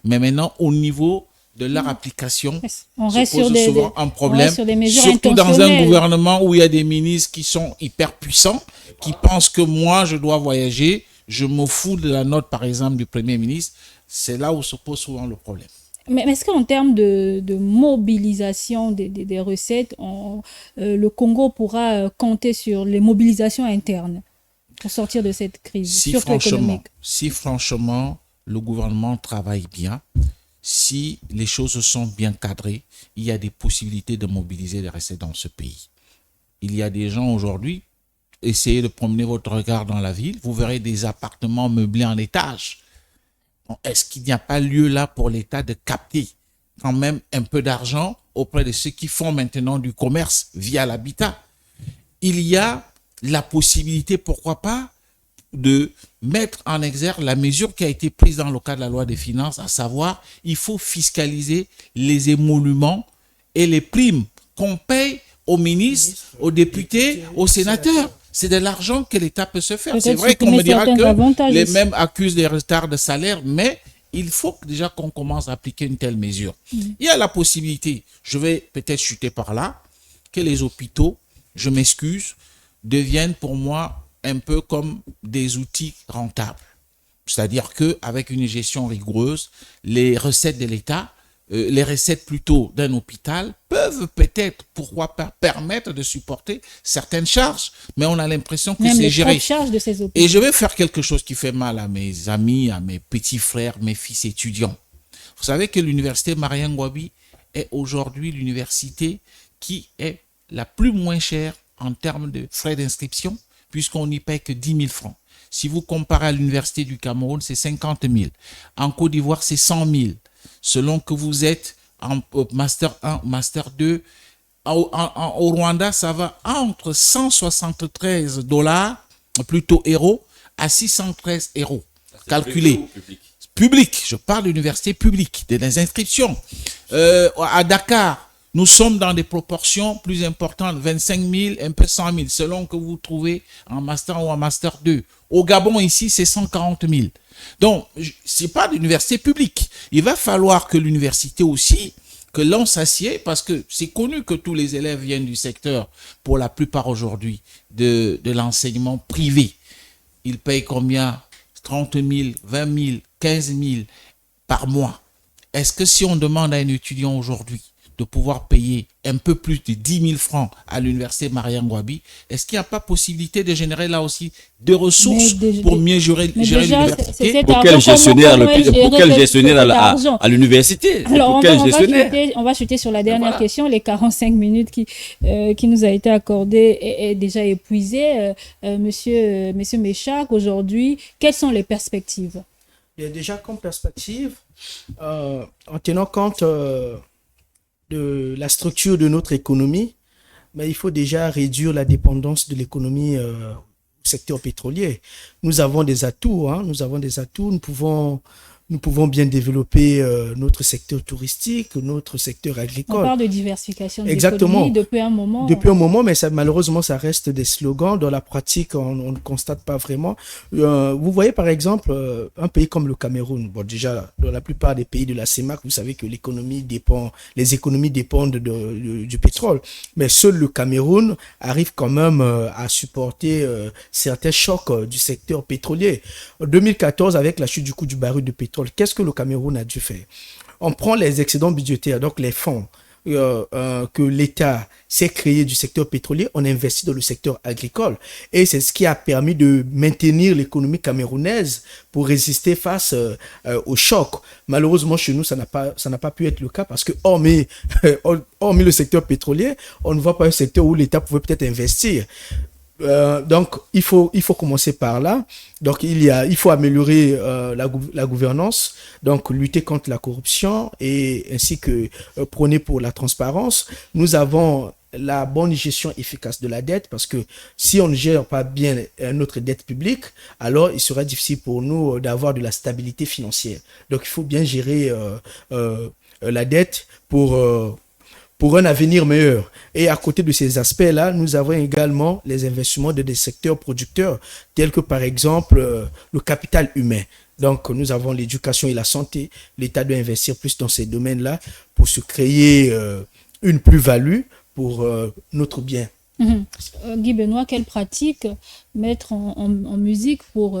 mais maintenant au niveau de leur application, on reste se pose souvent un problème, surtout dans un gouvernement où il y a des ministres qui sont hyper puissants, qui pensent que moi je dois voyager, je me fous de la note par exemple du Premier ministre. C'est là où se pose souvent le problème. Mais est-ce qu'en termes de mobilisation des recettes, le Congo pourra compter sur les mobilisations internes pour sortir de cette crise, surtout économique? Si franchement le gouvernement travaille bien, si les choses sont bien cadrées, il y a des possibilités de mobiliser les recettes dans ce pays. Il y a des gens aujourd'hui, essayez de promener votre regard dans la ville, vous verrez des appartements meublés en étage. Est-ce qu'il n'y a pas lieu là pour l'État de capter quand même un peu d'argent auprès de ceux qui font maintenant du commerce via l'habitat? Il y a la possibilité, pourquoi pas, de mettre en exergue la mesure qui a été prise dans le cadre de la loi des finances, à savoir, il faut fiscaliser les émoluments et les primes qu'on paye aux ministres, aux députés, aux sénateurs. C'est de l'argent que l'État peut se faire. C'est vrai qu'on me dira que les mêmes accusent des retards de salaire, mais il faut déjà qu'on commence à appliquer une telle mesure. Il y a la possibilité, je vais peut-être chuter par là, que les hôpitaux, je m'excuse, deviennent pour moi un peu comme des outils rentables. C'est-à-dire qu'avec une gestion rigoureuse, les recettes de l'État, les recettes plutôt d'un hôpital peuvent peut-être, pourquoi pas, permettre de supporter certaines charges. Mais on a l'impression que c'est géré. Et je vais faire quelque chose qui fait mal à mes amis, à mes petits frères, mes fils étudiants. Vous savez que l'université Marien Ngouabi est aujourd'hui l'université qui est la plus moins chère en termes de frais d'inscription, puisqu'on n'y paye que 10 000 francs. Si vous comparez à l'université du Cameroun, c'est 50 000. En Côte d'Ivoire, c'est 100 000. Selon que vous êtes en Master 1, Master 2, au Rwanda, ça va entre 173 $, plutôt euros, à 613 €. Calculé. Public, je parle d'université publique, des inscriptions. À Dakar, nous sommes dans des proportions plus importantes, 25 000, un peu 100 000, selon que vous trouvez en Master ou en Master 2. Au Gabon, ici, c'est 140 000. Donc, ce n'est pas l'université publique. Il va falloir que l'université aussi, que l'on s'assied, parce que c'est connu que tous les élèves viennent du secteur, pour la plupart aujourd'hui, de l'enseignement privé. Ils payent combien? 30 000, 20 000, 15 000 par mois. Est-ce que si on demande à un étudiant aujourd'hui de pouvoir payer un peu plus de 10 000 francs à l'université Mariam Gouabi, est-ce qu'il n'y a pas possibilité de générer là aussi des ressources pour mieux gérer l'université? Pour quel gestionnaire à l'université? Alors, on va chuter sur la dernière question. Les 45 minutes qui nous a été accordées est déjà épuisée. Monsieur Méchac, aujourd'hui, quelles sont les perspectives? Déjà, comme perspective, en tenant compte de la structure de notre économie, mais il faut déjà réduire la dépendance de l'économie au secteur pétrolier. Nous avons des atouts, nous pouvons bien développer notre secteur touristique, notre secteur agricole. On parle de diversification de Exactement. l'économie depuis un moment. Depuis un moment, mais malheureusement, ça reste des slogans. Dans la pratique, on ne constate pas vraiment. Vous voyez, par exemple, un pays comme le Cameroun. Bon, déjà, dans la plupart des pays de la CEMAC, vous savez que les économies dépendent du pétrole. Mais seul le Cameroun arrive quand même à supporter certains chocs du secteur pétrolier. En 2014, avec la chute du coût du baril de pétrole, qu'est-ce que le Cameroun a dû faire? On prend les excédents budgétaires, donc les fonds que l'État s'est créé du secteur pétrolier, on investit dans le secteur agricole. Et c'est ce qui a permis de maintenir l'économie camerounaise pour résister face au choc. Malheureusement, chez nous, ça n'a pas pu être le cas parce que hormis le secteur pétrolier, on ne voit pas un secteur où l'État pouvait peut-être investir. Donc, il faut commencer par là. Donc, il faut améliorer la gouvernance, donc lutter contre la corruption et ainsi que prôner pour la transparence. Nous avons la bonne gestion efficace de la dette parce que si on ne gère pas bien notre dette publique, alors il sera difficile pour nous d'avoir de la stabilité financière. Donc, il faut bien gérer la dette pour un avenir meilleur. Et à côté de ces aspects-là, nous avons également les investissements de des secteurs producteurs, tels que par exemple le capital humain. Donc, nous avons l'éducation et la santé. L'État doit investir plus dans ces domaines-là pour se créer une plus-value pour notre bien. Guy Benoît, quelle pratique mettre en musique pour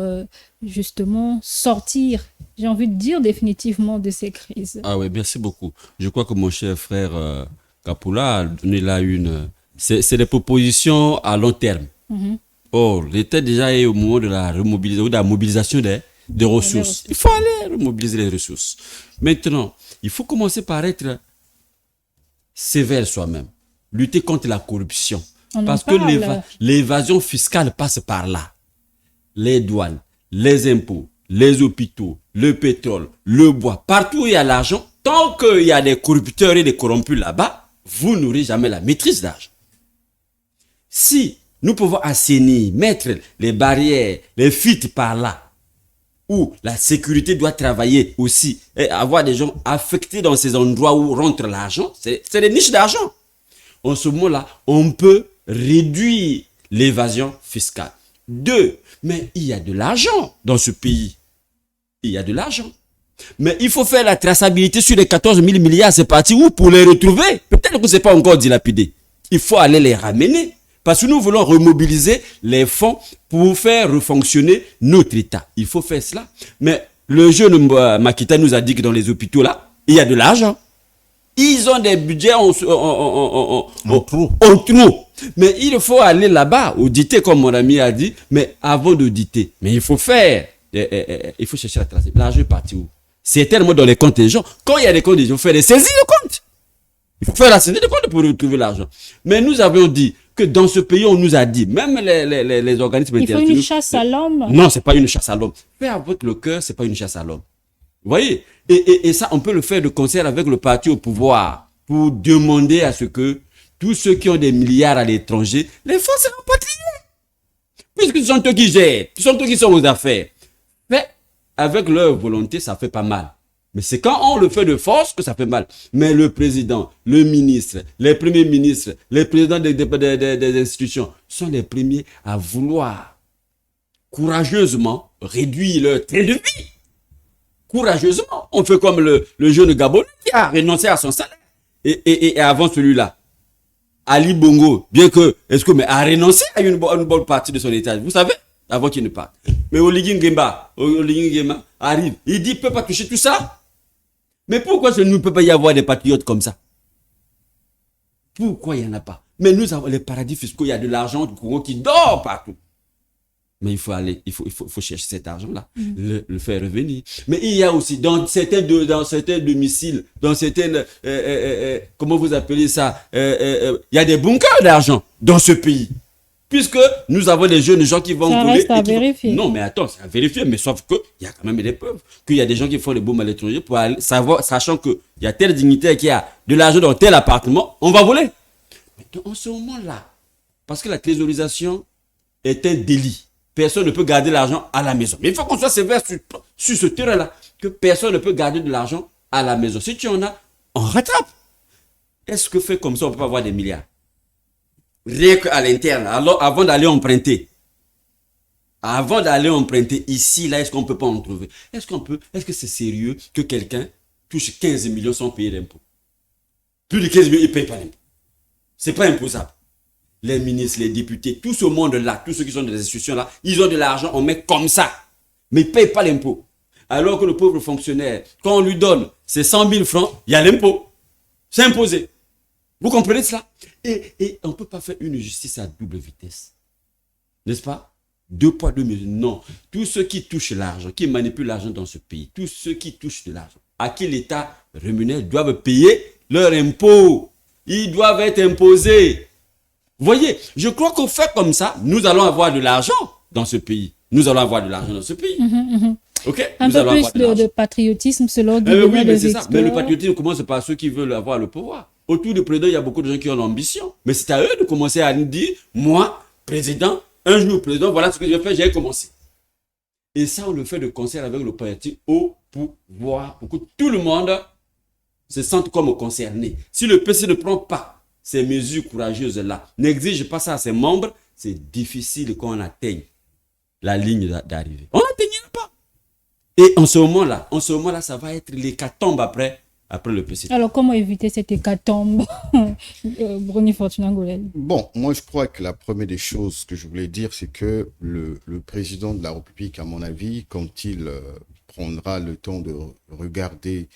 justement sortir, j'ai envie de dire définitivement, de ces crises? Ah oui, merci beaucoup. Je crois que mon cher frère Kapula a donné là c'est des propositions à long terme. Or, l'État déjà est au moment de la mobilisation des ressources. Il faut aller remobiliser les ressources. Maintenant, il faut commencer par être sévère soi-même. Lutter contre la corruption. Parce que l'évasion fiscale passe par là. Les douanes, les impôts, les hôpitaux, le pétrole, le bois, partout où il y a l'argent, tant qu'il y a des corrupteurs et des corrompus là-bas, vous n'aurez jamais la maîtrise d'argent. Si nous pouvons assainir, mettre les barrières, les fuites par là, où la sécurité doit travailler aussi, et avoir des gens affectés dans ces endroits où rentre l'argent, c'est des niches d'argent. En ce moment-là, on peut réduire l'évasion fiscale. 2, mais il y a de l'argent dans ce pays. Il y a de l'argent. Mais il faut faire la traçabilité sur les 14 000 milliards. C'est parti où pour les retrouver? Peut-être que ce n'est pas encore dilapidé. Il faut aller les ramener. Parce que nous voulons remobiliser les fonds pour faire refonctionner notre État. Il faut faire cela. Mais le jeune Makita nous a dit que dans les hôpitaux, là, il y a de l'argent. Ils ont des budgets en trop. Mais il faut aller là-bas, auditer, comme mon ami a dit. Mais avant d'auditer, mais il faut faire. Il faut chercher la traçabilité. L'argent est parti où? C'est tellement dans les comptes des gens. Quand il y a des comptes, il faut faire des saisies de comptes. Il faut faire la saisie de comptes pour retrouver l'argent. Mais nous avons dit que dans ce pays, on nous a dit, même les organismes internationaux. Il faut une chasse à l'homme. Non, c'est pas une chasse à l'homme. Faire avec le cœur, c'est pas une chasse à l'homme. Vous voyez? Et ça, on peut le faire de concert avec le parti au pouvoir pour demander à ce que tous ceux qui ont des milliards à l'étranger, les fassent rapatrier. Puisque ce sont eux qui gèrent, ce sont eux qui sont aux affaires. Mais avec leur volonté, ça fait pas mal. Mais c'est quand on le fait de force que ça fait mal. Mais le président, le ministre, les premiers ministres, les présidents des institutions sont les premiers à vouloir courageusement réduire leur train de vie. Courageusement. On fait comme le jeune Gabonais qui a renoncé à son salaire. Et avant celui-là, Ali Bongo, bien que, mais a renoncé à une bonne partie de son étage. Vous savez, avant qu'il ne parte. Mais Oligui Nguema arrive, il dit, il ne peut pas toucher tout ça. Mais pourquoi il ne peut pas y avoir des patriotes comme ça? Pourquoi il n'y en a pas? Mais nous avons les paradis fiscaux, il y a de l'argent du Congo qui dort partout. Mais il faut aller, il faut chercher cet argent-là, le faire revenir. Mais il y a aussi, dans certains domiciles, dans certaines, comment vous appelez ça, il y a des bunkers d'argent dans ce pays. Puisque nous avons des jeunes gens qui vont... Ça reste à vérifier. Non, mais attends, c'est à vérifier, mais sauf qu'il y a quand même des preuves. Qu'il y a des gens qui font des bombes à l'étranger pour aller savoir, sachant qu'il y a tel dignitaire qui a de l'argent dans tel appartement, on va voler. Mais en ce moment-là, parce que la thésaurisation est un délit. Personne ne peut garder l'argent à la maison. Mais il faut qu'on soit sévère sur ce terrain-là. Que personne ne peut garder de l'argent à la maison. Si tu en as, on rattrape. Est-ce que fait comme ça, on ne peut pas avoir des milliards? Rien qu'à l'interne. Alors, avant d'aller emprunter. Avant d'aller emprunter ici, là, est-ce qu'on ne peut pas en trouver? Est-ce que c'est sérieux que quelqu'un touche 15 millions sans payer d'impôts? Plus de 15 millions, il ne paye pas d'impôts. Ce n'est pas imposable. Les ministres, les députés, tout ce monde-là, tous ceux qui sont dans les institutions-là, ils ont de l'argent, on met comme ça. Mais ils ne payent pas l'impôt. Alors que le pauvre fonctionnaire, quand on lui donne ses 100 000 francs, il y a l'impôt. C'est imposé. Vous comprenez cela? Et on ne peut pas faire une justice à double vitesse. N'est-ce pas? 2 poids, 2 mesures. Non. Tous ceux qui touchent l'argent, qui manipulent l'argent dans ce pays, tous ceux qui touchent de l'argent, à qui l'État rémunère, doivent payer leur impôt. Ils doivent être imposés. Vous voyez, je crois qu'on fait comme ça, nous allons avoir de l'argent dans ce pays. Nous allons avoir de l'argent dans ce pays. Ok? Un peu plus de patriotisme selon Guy oui, mais c'est ça. Mais le patriotisme commence par ceux qui veulent avoir le pouvoir. Autour du président, il y a beaucoup de gens qui ont l'ambition. Mais c'est à eux de commencer à nous dire, moi, président, un jour président, voilà ce que je vais faire, j'ai commencé. Et ça, on le fait de concert avec le parti au pouvoir, pour que tout le monde se sente comme concerné. Si le PC ne prend pas ces mesures courageuses-là, n'exige pas ça à ses membres, c'est difficile qu'on atteigne la ligne d'arrivée. On n'atteignera pas. Et en ce moment-là, ça va être l'hécatombe après le PC. Alors, comment éviter cette hécatombe, Bruni Fortuna Ngolel? Bon, moi je crois que la première des choses que je voulais dire, c'est que le président de la République, à mon avis, quand il prendra le temps de regarder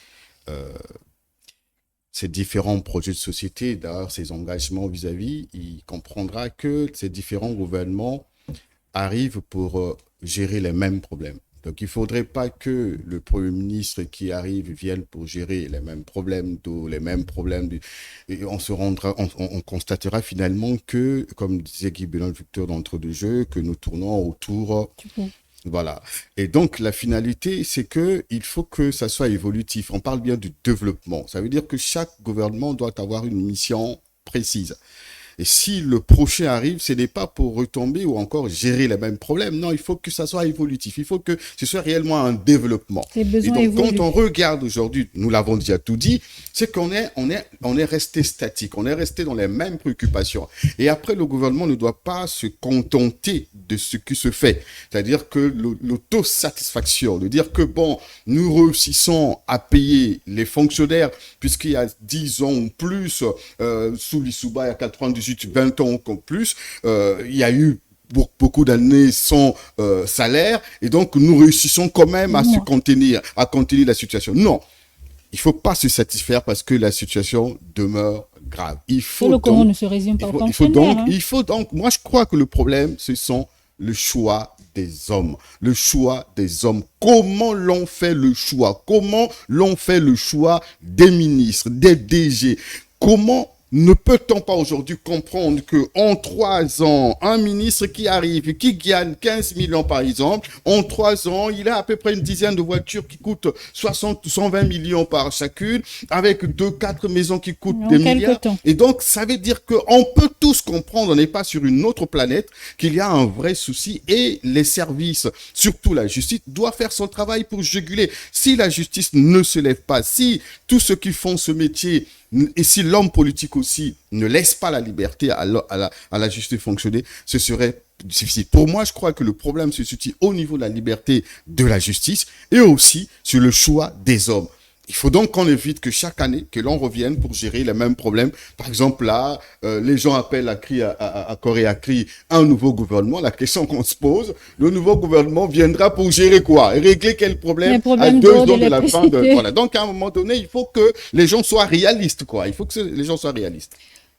ces différents projets de société, d'ailleurs ses engagements vis-à-vis, il comprendra que ces différents gouvernements arrivent pour gérer les mêmes problèmes. Donc il ne faudrait pas que le Premier ministre qui arrive vienne pour gérer les mêmes problèmes d'eau, les mêmes problèmes. Et on constatera finalement que, comme disait Guy Benoît Victor d'entre-deux-jeux, que nous tournons autour... Voilà. Et donc, la finalité, c'est que il faut que ça soit évolutif. On parle bien du développement. Ça veut dire que chaque gouvernement doit avoir une mission précise. Et si le prochain arrive, ce n'est pas pour retomber ou encore gérer les mêmes problèmes. Non, il faut que ça soit évolutif. Il faut que ce soit réellement un développement. Et donc, quand on regarde aujourd'hui, nous l'avons déjà tout dit, c'est qu'on est resté statique. On est resté dans les mêmes préoccupations. Et après, le gouvernement ne doit pas se contenter de ce qui se fait. C'est-à-dire que l'autosatisfaction, de dire que bon, nous réussissons à payer les fonctionnaires, puisqu'il y a 10 ans ou plus, sous l'Issouba, il y a 98, 20 ans ou plus, il y a eu beaucoup d'années sans salaire, et donc nous réussissons quand même à contenir la situation. Non, il ne faut pas se satisfaire parce que la situation demeure grave. Il faut le Congo ne se résume pas au fonctionnaire. Il faut donc, moi je crois que le problème, ce sont le choix des hommes. Le choix des hommes. Comment l'on fait le choix? Comment l'on fait le choix des ministres, des DG? Comment ne peut-on pas aujourd'hui comprendre qu'en 3 ans, un ministre qui arrive, qui gagne 15 millions par exemple, en 3 ans, il a à peu près une dizaine de voitures qui coûtent 60 ou 120 millions par chacune, avec 2-4 maisons qui coûtent des milliards. Et donc, ça veut dire qu'on peut tous comprendre, on n'est pas sur une autre planète, qu'il y a un vrai souci et les services, surtout la justice, doivent faire son travail pour juguler. Si la justice ne se lève pas, si tous ceux qui font ce métier, et si l'homme politique aussi ne laisse pas la liberté à la justice fonctionner, ce serait difficile. Pour moi, je crois que le problème se situe au niveau de la liberté de la justice et aussi sur le choix des hommes. Il faut donc qu'on évite que chaque année, que l'on revienne pour gérer les mêmes problèmes. Par exemple, là, les gens appellent à Corée à cri un nouveau gouvernement. La question qu'on se pose, le nouveau gouvernement viendra pour gérer quoi? Et régler quel problème à 2 ans de la fin de... Voilà. Donc, à un moment donné, il faut que les gens soient réalistes, quoi. Il faut que les gens soient réalistes.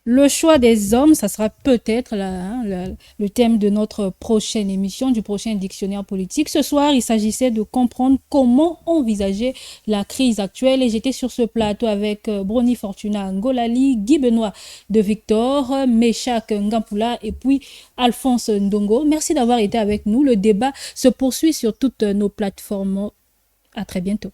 Le choix des hommes, ça sera peut-être le thème de notre prochaine émission, du prochain dictionnaire politique. Ce soir, il s'agissait de comprendre comment envisager la crise actuelle. Et j'étais sur ce plateau avec Brony Fortuna Ngolali, Guy Benoît de Victor, Meshak Ngampula et puis Alphonse Ndongo. Merci d'avoir été avec nous. Le débat se poursuit sur toutes nos plateformes. À très bientôt.